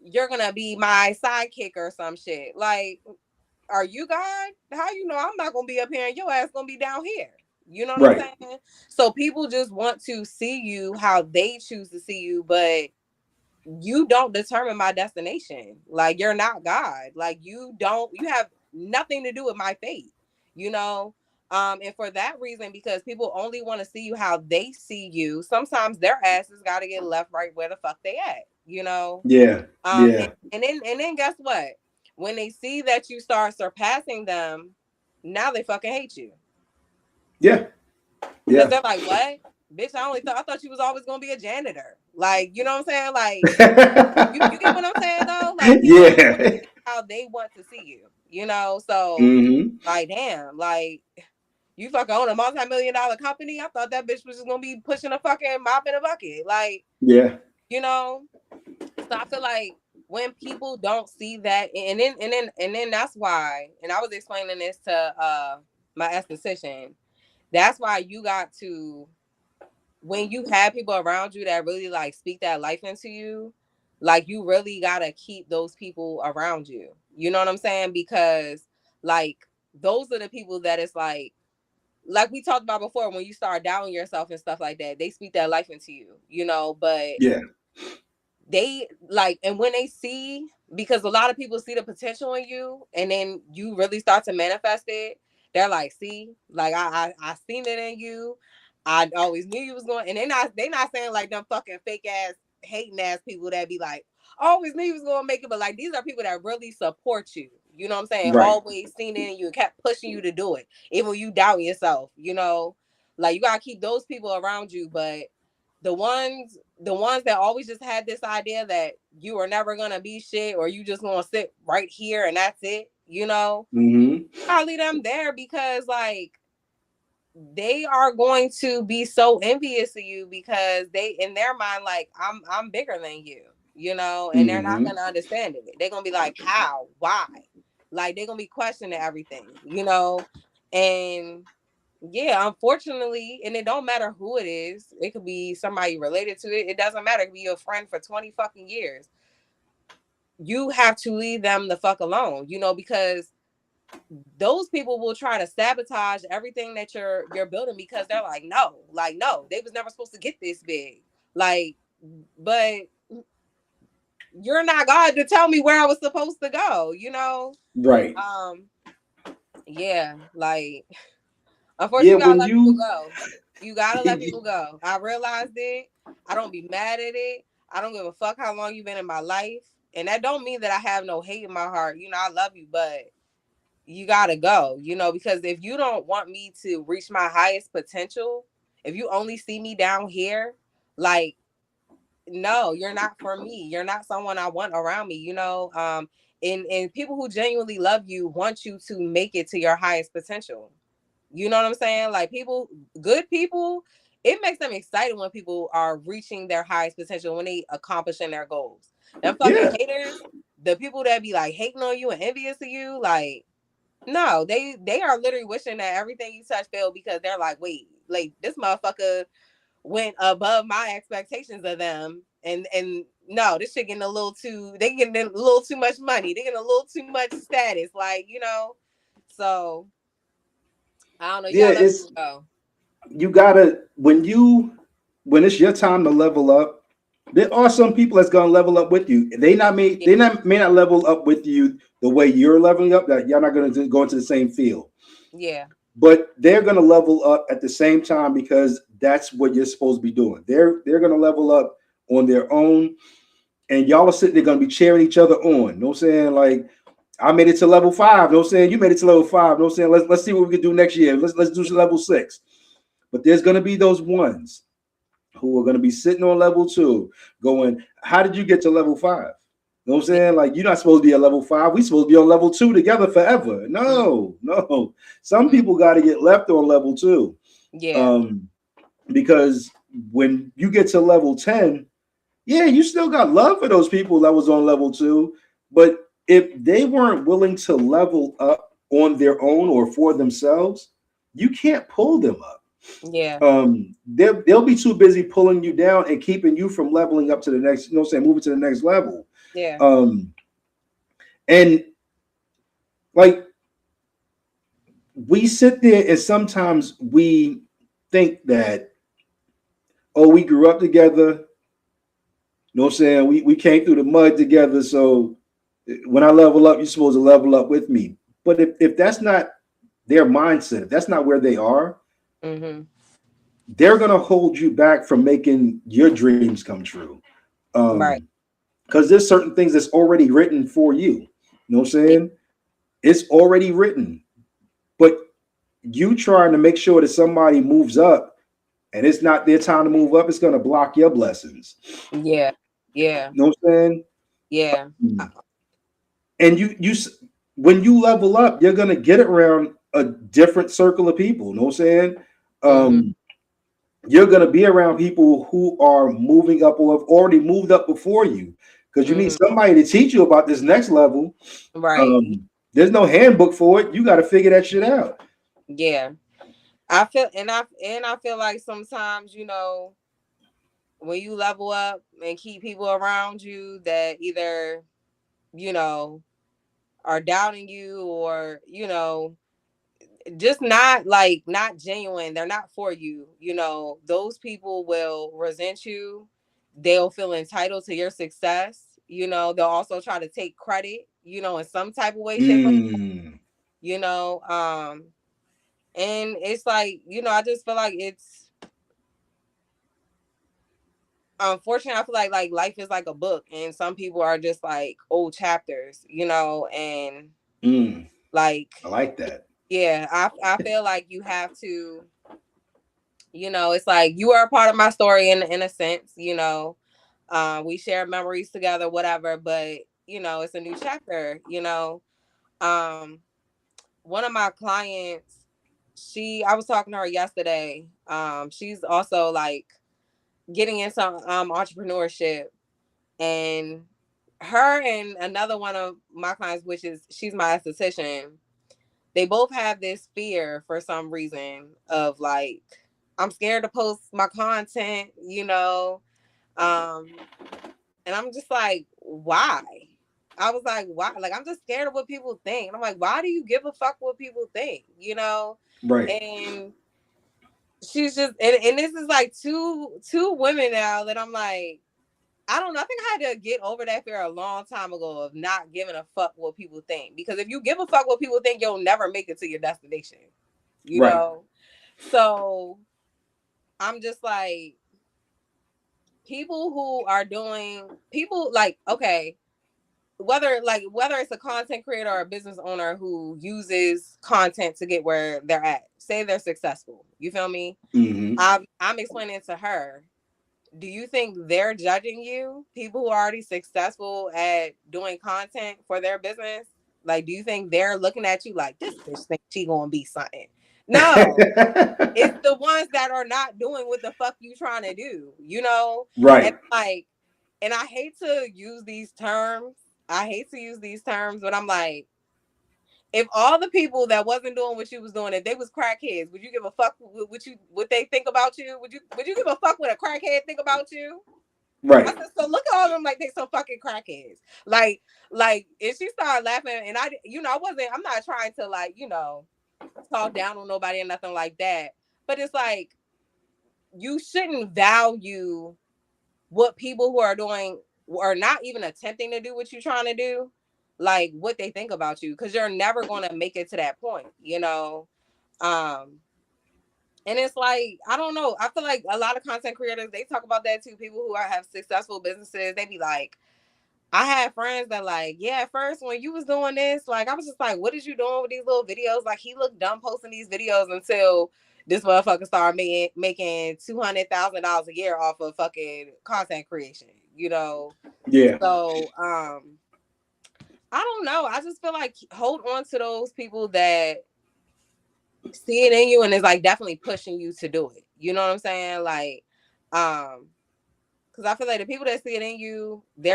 Speaker 3: you're gonna be my sidekick or some shit. Like, are you God? How you know I'm not gonna be up here and your ass gonna be down here? You know what I'm
Speaker 2: Right.
Speaker 3: saying? So people just want to see you how they choose to see you, but you don't determine my destination. Like, you're not God. Like, you have nothing to do with my fate, you know? And for that reason, because people only want to see you how they see you, sometimes their asses got to get left right where the fuck they at.
Speaker 2: Yeah. Yeah.
Speaker 3: And then guess what? When they see that you start surpassing them, now they fucking hate you.
Speaker 2: Yeah.
Speaker 3: Because
Speaker 2: Yeah.
Speaker 3: they're like, what? Bitch, I thought you was always gonna be a janitor. Like, you know what I'm saying? Like, you get what I'm saying though? Like, people only want
Speaker 2: Yeah.
Speaker 3: to see how they want to see you. So
Speaker 2: Hmm.
Speaker 3: like, damn, like, you fucking own a multi-million-dollar company. I thought that bitch was just gonna be pushing a fucking mop in a bucket. Like,
Speaker 2: Yeah.
Speaker 3: you know. So I feel like when people don't see that, and then that's why, and I was explaining this to my esthetician. That's why you got to, when you have people around you that really like speak that life into you, like, you really gotta keep those people around you. You know what I'm saying? Because like, those are the people that it's like we talked about before, when you start doubting yourself and stuff like that, they speak that life into you. But
Speaker 2: Yeah.
Speaker 3: they like, and when they see, because a lot of people see the potential in you, and then you really start to manifest it, they're like, see, like, I seen it in you. I always knew you was going. And they not saying like them fucking fake ass hating ass people that be like, I always knew you was gonna make it. But like, these are people that really support you, you know what I'm saying?
Speaker 2: Right.
Speaker 3: Always seen it in you and kept pushing you to do it, even when you doubt yourself. Like, you gotta keep those people around you. But the ones that always just had this idea that you are never gonna be shit, or you just gonna sit right here and that's it.
Speaker 2: Hmm.
Speaker 3: I leave them there, because like, they are going to be so envious of you, because they, in their mind, like, I'm bigger than you, and they're not
Speaker 2: Hmm.
Speaker 3: gonna understand it. They're gonna be like, how, why? Like, they're gonna be questioning everything. And yeah, unfortunately, and it don't matter who it is. It could be somebody related to it. It doesn't matter. It could be your friend for 20 fucking years. You have to leave them the fuck alone, because those people will try to sabotage everything that you're building, because they're like, no, they was never supposed to get this big. Like, but you're not God to tell me where I was supposed to go,
Speaker 2: Right.
Speaker 3: Yeah, like,
Speaker 2: Yeah,
Speaker 3: unfortunately, you gotta
Speaker 2: when
Speaker 3: let people
Speaker 2: you
Speaker 3: go. You gotta let people go. I realized it. I don't be mad at it. I don't give a fuck how long you've been in my life. And that don't mean that I have no hate in my heart. I love you, but you gotta go, because if you don't want me to reach my highest potential, if you only see me down here, like, no, you're not for me. You're not someone I want around me, and people who genuinely love you want you to make it to your highest potential. You know what I'm saying? Like, good people, it makes them excited when people are reaching their highest potential, when they accomplishing their goals. Them fucking haters, the people that be like hating on you and envious of you, like, no, they are literally wishing that everything you touch failed, because they're like, wait, like, this motherfucker went above my expectations of them, and no, this shit getting they getting a little too much money, they getting a little too much status, like, so I don't know, you
Speaker 2: yeah,
Speaker 3: gotta let
Speaker 2: it's
Speaker 3: people go.
Speaker 2: you gotta when it's your time to level up. There are some people that's gonna level up with you.
Speaker 3: Yeah,
Speaker 2: May not level up with you the way you're leveling up. That you're not gonna go into the same field,
Speaker 3: yeah,
Speaker 2: but they're gonna level up at the same time, because that's what you're supposed to be doing. They're gonna level up on their own, and y'all are sitting there gonna be cheering each other on. You know what I'm saying? Like, I made it to level 5. You know what I'm saying? You made it to level 5. You know what I'm saying? Let's see what we can do next year. Let's do
Speaker 3: yeah,
Speaker 2: level 6. But there's gonna be those ones who are gonna be sitting on level 2, going, "How did you get to level 5?" You know what I'm
Speaker 3: yeah,
Speaker 2: saying? Like, you're not supposed to be at level 5. We supposed to be on level 2 together forever.
Speaker 3: mm,
Speaker 2: No, no. Some
Speaker 3: mm,
Speaker 2: people got to get left on level 2,
Speaker 3: yeah,
Speaker 2: um, because when you get to level 10, yeah, you still got love for those people that was on level 2, but if they weren't willing to level up on their own or for themselves, you can't pull them up.
Speaker 3: yeah,
Speaker 2: They'll be too busy pulling you down and keeping you from leveling up to the next, you know what I'm saying, moving to the next level.
Speaker 3: yeah,
Speaker 2: um and like, we sit there and sometimes we think that, oh, we grew up together, you know what I'm saying, we came through the mud together, so when I level up, you're supposed to level up with me. But if that's not their mindset, if that's not where they are,
Speaker 3: mm-hmm,
Speaker 2: they're gonna hold you back from making your dreams come true.
Speaker 3: right,
Speaker 2: Because there's certain things that's already written for you. You know what I'm
Speaker 3: yeah,
Speaker 2: saying? It's already written. But you trying to make sure that somebody moves up and it's not their time to move up, it's gonna block your blessings.
Speaker 3: yeah, yeah,
Speaker 2: You know what I'm saying?
Speaker 3: yeah,
Speaker 2: And you when you level up, you're gonna get around a different circle of people. You know what I'm saying?
Speaker 3: mm-hmm,
Speaker 2: Um, you're gonna be around people who are moving up or have already moved up before you, because you need
Speaker 3: mm-hmm,
Speaker 2: somebody to teach you about this next level.
Speaker 3: right,
Speaker 2: There's no handbook for it. You got to figure that shit out.
Speaker 3: yeah. I feel like sometimes, when you level up and keep people around you that either, you know, are doubting you, or, just not genuine, they're not for you, those people will resent you. They'll feel entitled to your success. They'll also try to take credit, in some type of way, shape, or
Speaker 2: Mm.
Speaker 3: you know, um, and it's like, I just feel like it's unfortunate. I feel like life is like a book, and some people are just like old chapters, and
Speaker 2: Mm.
Speaker 3: like,
Speaker 2: I like that.
Speaker 3: yeah, I feel like you have to, it's like you are a part of my story in a sense, we share memories together, whatever, but it's a new chapter, um one of my clients, I was talking to her yesterday. She's also like getting into entrepreneurship, and her and another one of my clients, which is she's my esthetician, they both have this fear for some reason of like, I'm scared to post my content, you know. And I'm just like, why? I was like, why? Like, I'm just scared of what people think. And I'm like, why do you give a fuck what people think? You know?
Speaker 2: Right.
Speaker 3: And she's just, and this is like two women now that I'm like, I don't know. I think I had to get over that fear a long time ago of not giving a fuck what people think. Because if you give a fuck what people think, you'll never make it to your destination. You know? So I'm just like, people who are doing, people like, okay, whether it's a content creator or a business owner who uses content to get where they're at, say they're successful. You feel me?
Speaker 2: Mm-hmm.
Speaker 3: I'm explaining to her, do you think they're judging you? People who are already successful at doing content for their business? Like, do you think they're looking at you like, this bitch thinks she gonna be something? No. It's the ones that are not doing what the fuck you trying to do, you know?
Speaker 2: Right.
Speaker 3: And like, and I hate to use these terms. But I'm like, if all the people that wasn't doing what you was doing, if they was crackheads, would you give a fuck what they think about you? Would you give a fuck what a crackhead think about you?
Speaker 2: Right.
Speaker 3: I said, so look at all of them like they so fucking crackheads. Like, and she started laughing, and I'm not trying to like, talk down on nobody or nothing like that. But it's like, you shouldn't value what people who are doing or not even attempting to do what you're trying to do, like what they think about you, because you're never going to make it to that point, and it's like, I don't know, I feel like a lot of content creators, they talk about that too. People who have successful businesses, they be like, I had friends that like, yeah, at first when you was doing this, like, I was just like, what is you doing with these little videos? Like, he looked dumb posting these videos until this motherfucker started making $200,000 a year off of fucking content creation,
Speaker 2: Yeah.
Speaker 3: So, I don't know. I just feel like hold on to those people that see it in you and is like definitely pushing you to do it. You know what I'm saying? Like, because I feel like the people that see it in you, they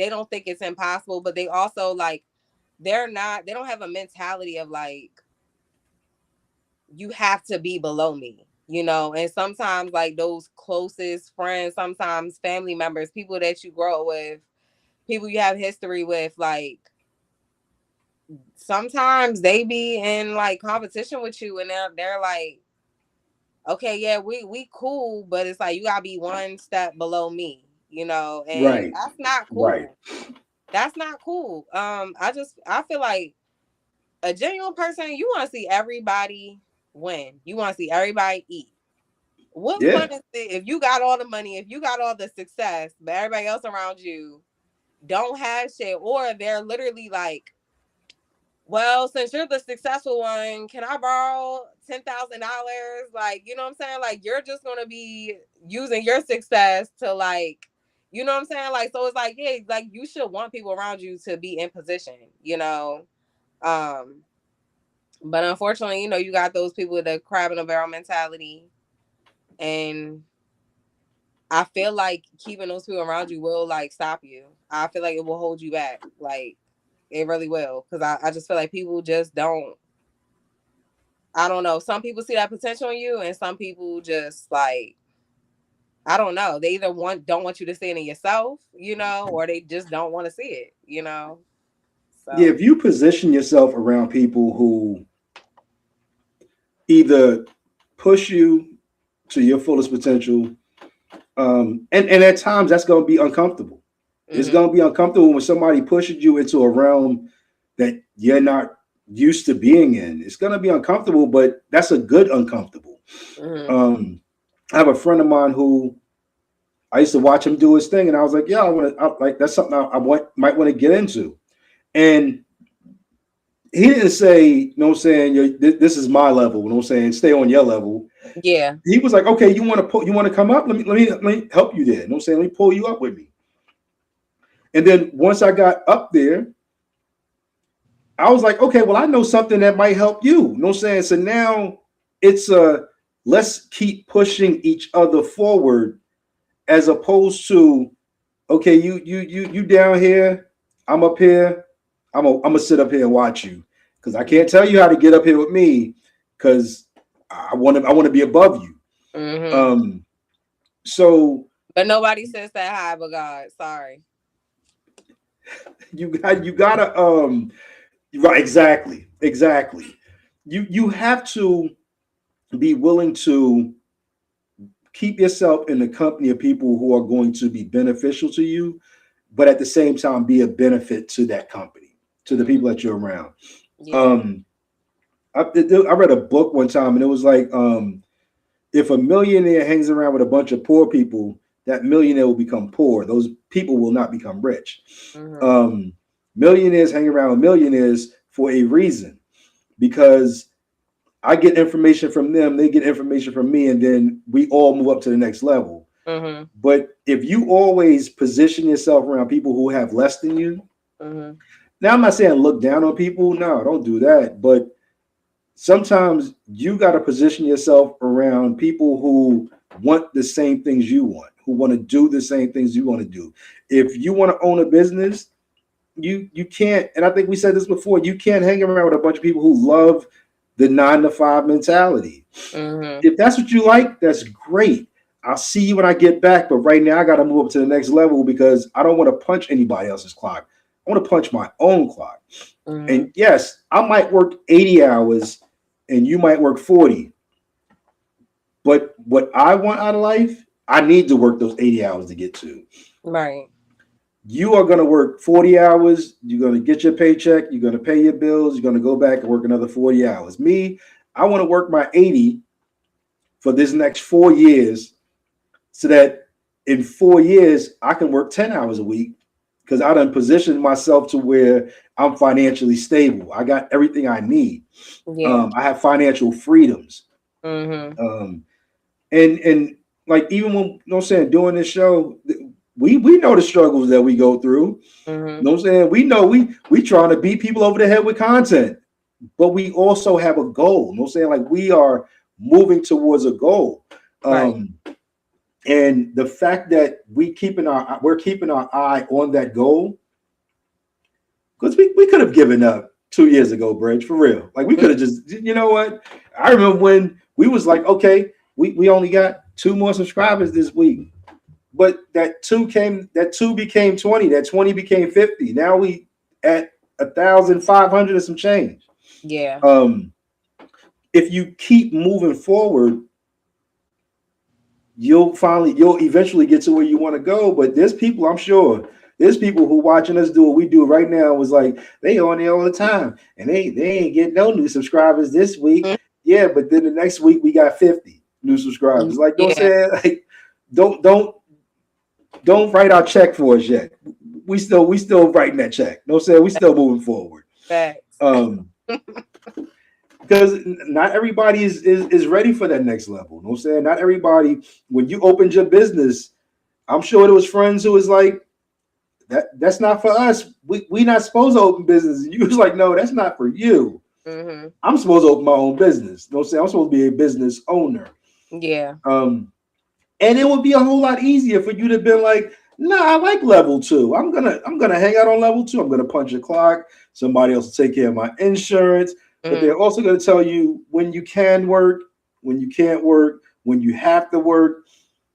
Speaker 3: don't think it's impossible, but they also like, they don't have a mentality of like, you have to be below me, and sometimes like those closest friends, sometimes family members, people that you grow up with, people you have history with, like sometimes they be in like competition with you, and they're like, okay, yeah, we cool, but it's like, you gotta be one step below me, and
Speaker 2: Right.
Speaker 3: that's not cool.
Speaker 2: Right.
Speaker 3: That's not cool. I feel like a genuine person, you want to see everybody win. You want to see everybody eat. What fun is it if you got all the money, if you got all the success, but everybody else around you don't have shit, or they're literally like, well, since you're the successful one, can I borrow $10,000? Like, you know what I'm saying? Like, you're just gonna be using your success to like, you know what I'm saying? Like, so it's like, yeah, like you should want people around you to be in position, But unfortunately, you got those people with the crab in a barrel mentality, and I feel like keeping those people around you will like stop you. I feel like it will hold you back. Like, it really will. Because I just feel like people just don't, I don't know. Some people see that potential in you, and some people just like, I don't know. They either don't want you to see it in yourself, or they just don't want to see it, So.
Speaker 2: Yeah, if you position yourself around people who either push you to your fullest potential, and at times that's going to be uncomfortable. Mm-hmm. It's going to be uncomfortable when somebody pushes you into a realm that you're not used to being in. It's going to be uncomfortable, but that's a good uncomfortable. Mm-hmm. I have a friend of mine who I used to watch him do his thing, and I was like, yeah, that's something I might want to get into. And he didn't say, you know what I'm saying, this is my level, you know what I'm saying, stay on your level.
Speaker 3: Yeah.
Speaker 2: He was like, okay, you want to come up? Let me help you there. You know what I'm saying? Let me pull you up with me. And then once I got up there, I was like, okay, well, I know something that might help you. You know what I'm saying? So now it's let's keep pushing each other forward, as opposed to, okay, you down here, I'm up here. I'm gonna sit up here and watch you. because I can't tell you how to get up here with me because I want to be above you.
Speaker 3: Mm-hmm.
Speaker 2: So,
Speaker 3: but nobody says that high but God. Sorry.
Speaker 2: you gotta right, exactly. You have to be willing to keep yourself in the company of people who are going to be beneficial to you, but at the same time be a benefit to that company, to the people that you're around.
Speaker 3: Yeah.
Speaker 2: I read a book one time and it was like, if a millionaire hangs around with a bunch of poor people, that millionaire will become poor. Those people will not become rich.
Speaker 3: Mm-hmm.
Speaker 2: Millionaires hang around with millionaires for a reason, because I get information from them, they get information from me, and then we all move up to the next level.
Speaker 3: Mm-hmm.
Speaker 2: But if you always position yourself around people who have less than you,
Speaker 3: Mm-hmm.
Speaker 2: now I'm not saying look down on people. No, don't do that. But sometimes you got to position yourself around people who want the same things you want, who want to do the same things you want to do. If you want to own a business, you can't, and I think we said this before, you can't hang around with a bunch of people who love the 9 to 5 mentality.
Speaker 3: Mm-hmm.
Speaker 2: If that's what you like, that's great. I'll see you when I get back, but right now I got to move up to the next level because I don't want to punch anybody else's clock. I want to punch my own clock.
Speaker 3: Mm-hmm.
Speaker 2: And yes, I might work 80 hours and you might work 40. But what I want out of life, I need to work those 80 hours to get to.
Speaker 3: Right.
Speaker 2: You are going to work 40 hours. You're going to get your paycheck. You're going to pay your bills. You're going to go back and work another 40 hours. Me, I want to work my 80 for this next 4 years so that in 4 years, I can work 10 hours a week because I done positioned myself to where I'm financially stable. I got everything I need.
Speaker 3: Yeah.
Speaker 2: I have financial freedoms.
Speaker 3: Mm-hmm.
Speaker 2: And like, even when, you know what I'm saying, doing this show, we know the struggles that we go through.
Speaker 3: Mm-hmm.
Speaker 2: You know what I'm saying? We know we trying to beat people over the head with content, but we also have a goal. You know what I'm saying? Like, we are moving towards a goal.
Speaker 3: Right.
Speaker 2: And the fact that we're keeping our eye on that goal, because we could have given up 2 years ago, Bridge, for real. Like, we could have just, you know what? I remember when we was like, okay, we only got 2 more subscribers this week. But that 2 became 20, that 20 became 50. Now we at 1,500 and some change.
Speaker 3: Yeah.
Speaker 2: If you keep moving forward, you'll eventually get to where you want to go. But there's people, I'm sure, there's people who watching us do what we do right now was like, they on there all the time and they ain't getting no new subscribers this week.
Speaker 3: Mm-hmm.
Speaker 2: Yeah, but then the next week we got 50 new subscribers. Like, don't say, like, don't write our check for us yet. We still writing that check. No, say we still moving forward.
Speaker 3: Facts.
Speaker 2: Because not everybody is ready for that next level. You know what I'm saying? Not everybody, when you opened your business, I'm sure there was friends who was like, that's not for us. We not supposed to open business. And you was like, no, that's not for you.
Speaker 3: Mm-hmm.
Speaker 2: I'm supposed to open my own business. You know what I'm saying? I'm supposed to be a business owner.
Speaker 3: Yeah.
Speaker 2: And it would be a whole lot easier for you to be like, nah, I like level 2. I'm gonna hang out on level 2. I'm gonna punch a clock. Somebody else will take care of my insurance. But they're also going to tell you when you can work, when you can't work, when you have to work.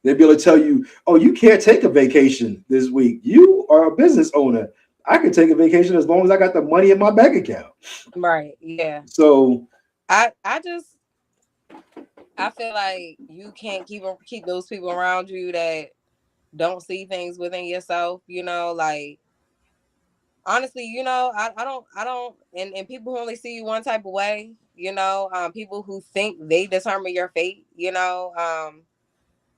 Speaker 2: They'll be able to tell you, oh, you can't take a vacation this week. You are a business owner. I can take a vacation as long as I got the money in my bank account.
Speaker 3: Right. Yeah.
Speaker 2: So
Speaker 3: I feel like you can't keep those people around you that don't see things within yourself, you know, like, honestly, you know, I don't, and people who only see you one type of way, you know, people who think they determine your fate, you know,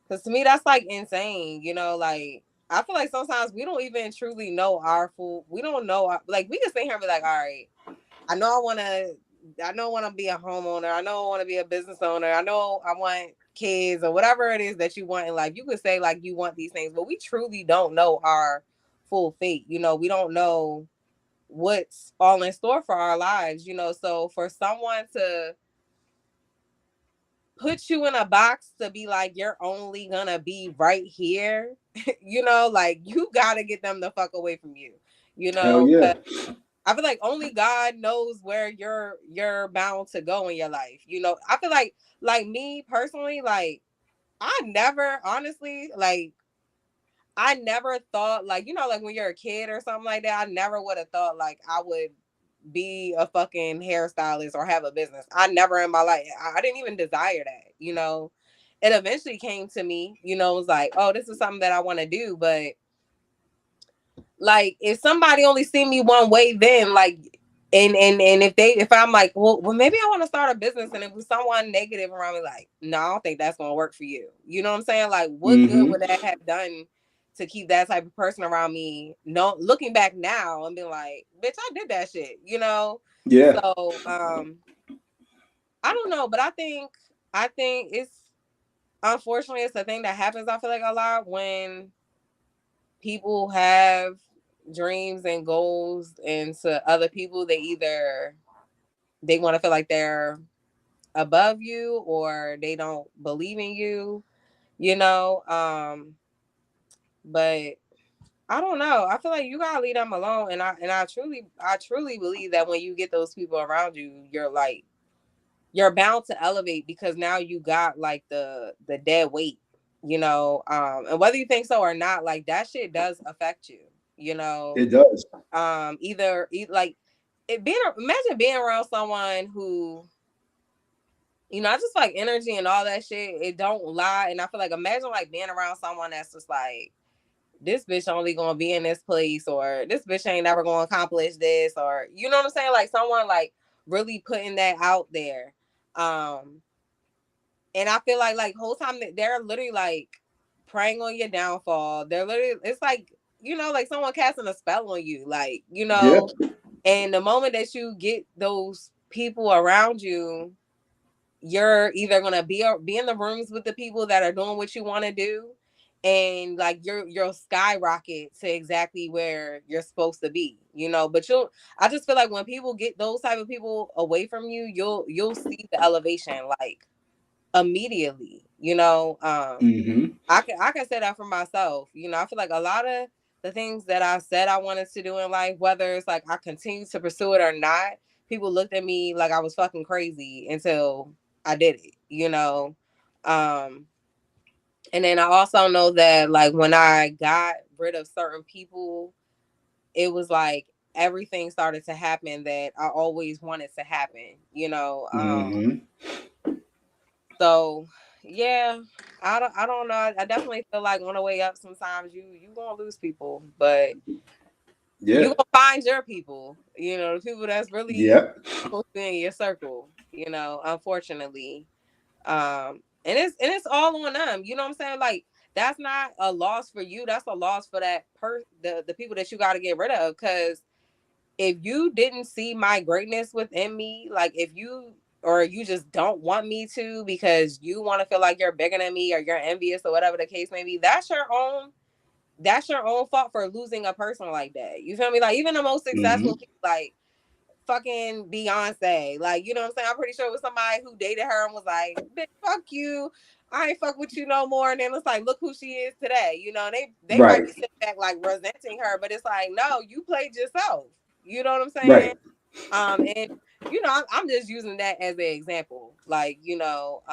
Speaker 3: because to me, that's like insane, you know, like, I feel like sometimes we don't even truly know we don't know, like, we can sit here and be like, all right, I know I want to be a homeowner. I know I want to be a business owner. I know I want kids or whatever it is that you want in life. You could say like you want these things, but we truly don't know our full fate. You know, we don't know what's all in store for our lives, you know. So for someone to put you in a box to be like, you're only gonna be right here, you know, like, you gotta get them the fuck away from you, you know.
Speaker 2: hell yeah.
Speaker 3: I feel like only God knows where you're bound to go in your life. You know, I feel like me personally, like I never honestly like I never thought like, you know, like when you're a kid or something like that, I never would have thought like I would be a fucking hairstylist or have a business. I never in my life, I didn't even desire that, you know. It eventually came to me, you know, it was like, oh, this is something that I want to do. But like if somebody only see me one way, then like and if I'm like, well maybe I want to start a business, and if someone negative around me, like, no, I don't think that's gonna work for you. You know what I'm saying? Like, what good would that have done to keep that type of person around me? No, looking back now and being like, bitch, I did that shit, you know?
Speaker 2: Yeah.
Speaker 3: So I don't know, but I think it's unfortunately it's a thing that happens, I feel like, a lot when people have dreams and goals, and to other people they want to feel like they're above you, or they don't believe in you, you know. But I don't know, I feel like you gotta leave them alone, and I truly believe that when you get those people around you, you're bound to elevate, because now you got like the dead weight, you know. And whether you think so or not, like that shit does affect you, you know.
Speaker 2: It does.
Speaker 3: Like imagine being around someone who, you know, I just like energy and all that shit, it don't lie. And I feel like, imagine like being around someone that's just like, this bitch only gonna be in this place, or this bitch ain't never gonna accomplish this, or you know what I'm saying, like someone like really putting that out there. And I feel like whole time that they're literally like preying on your downfall. They're literally, it's like, you know, like someone casting a spell on you, like, you know.
Speaker 2: Yeah.
Speaker 3: And the moment that you get those people around you, you're either gonna be in the rooms with the people that are doing what you want to do, and like you'll skyrocket to exactly where you're supposed to be, you know. But I just feel like when people get those type of people away from you, you'll see the elevation like immediately, you know. I can say that for myself, you know. I feel like a lot of the things that I said I wanted to do in life, whether it's like I continue to pursue it or not, people looked at me like I was fucking crazy until I did it, you know. And then I also know that like when I got rid of certain people, it was like everything started to happen that I always wanted to happen, you know. So yeah, I don't know. I definitely feel like on the way up, sometimes you gonna lose people, but
Speaker 2: Yeah.
Speaker 3: you gonna find your people. You know, the people that's really supposed to be in your circle. You know, unfortunately, and it's all on them. You know what I'm saying? Like that's not a loss for you. That's a loss for that the people that you got to get rid of. Because if you didn't see my greatness within me, like if you or you just don't want me to because you want to feel like you're bigger than me or you're envious or whatever the case may be, that's your own fault for losing a person like that. You feel me? Like even the most successful people, like fucking Beyonce, like, you know what I'm saying? I'm pretty sure it was somebody who dated her and was like, bitch, fuck you, I ain't fuck with you no more. And then it's like, look who she is today. You know, they might be sitting back like resenting her, but it's like, no, you played yourself. You know what I'm saying? And you know, I'm just using that as an example. Like, you know,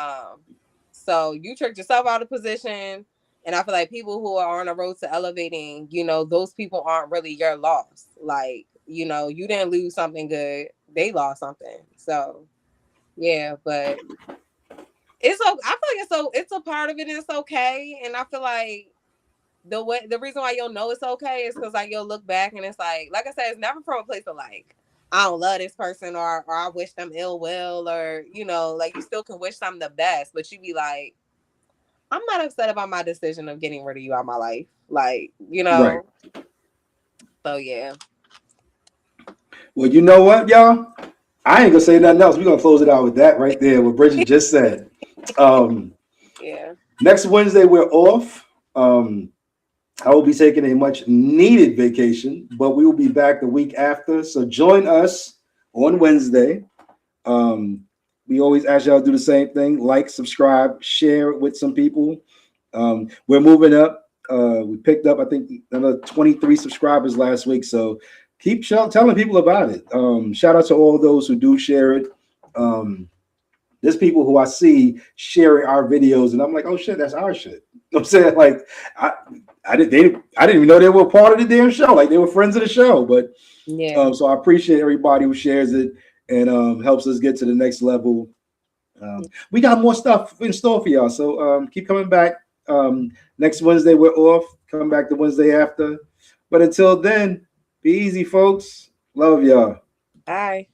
Speaker 3: so you tricked yourself out of position. And I feel like people who are on the road to elevating, you know, those people aren't really your loss. Like, you know, you didn't lose something good. They lost something. So yeah, but it's I feel like it's a part of it, and it's okay. And I feel like the reason why you'll know it's okay is because like you'll look back and it's like I said, it's never from a place of like, I don't love this person or I wish them ill will, or you know, like you still can wish them the best, but you be like, I'm not upset about my decision of getting rid of you out of my life. Like, you know. So yeah.
Speaker 2: Well, you know what, y'all? I ain't gonna say nothing else. We're gonna close it out with that right there, what Bridget just said.
Speaker 3: Yeah.
Speaker 2: Next Wednesday we're off. I will be taking a much needed vacation, but we will be back the week after. So join us on Wednesday. We always ask y'all to do the same thing: like, subscribe, share it with some people. We're moving up. We picked up, I think, another 23 subscribers last week. So keep telling people about it. Shout out to all those who do share it. There's people who I see sharing our videos, and I'm like, oh shit, that's our shit. You know what I'm saying? Like, I didn't even know they were part of the damn show. Like, they were friends of the show. But
Speaker 3: yeah.
Speaker 2: So I appreciate everybody who shares it and helps us get to the next level. We got more stuff in store for y'all, so keep coming back. Next Wednesday we're off. Come back the Wednesday after. But until then, be easy, folks. Love y'all.
Speaker 3: Bye.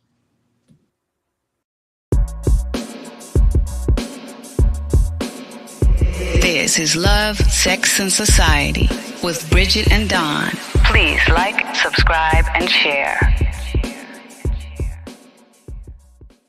Speaker 1: This is Love, Sex, and Society with Bridget and Don. Please like, subscribe, and share.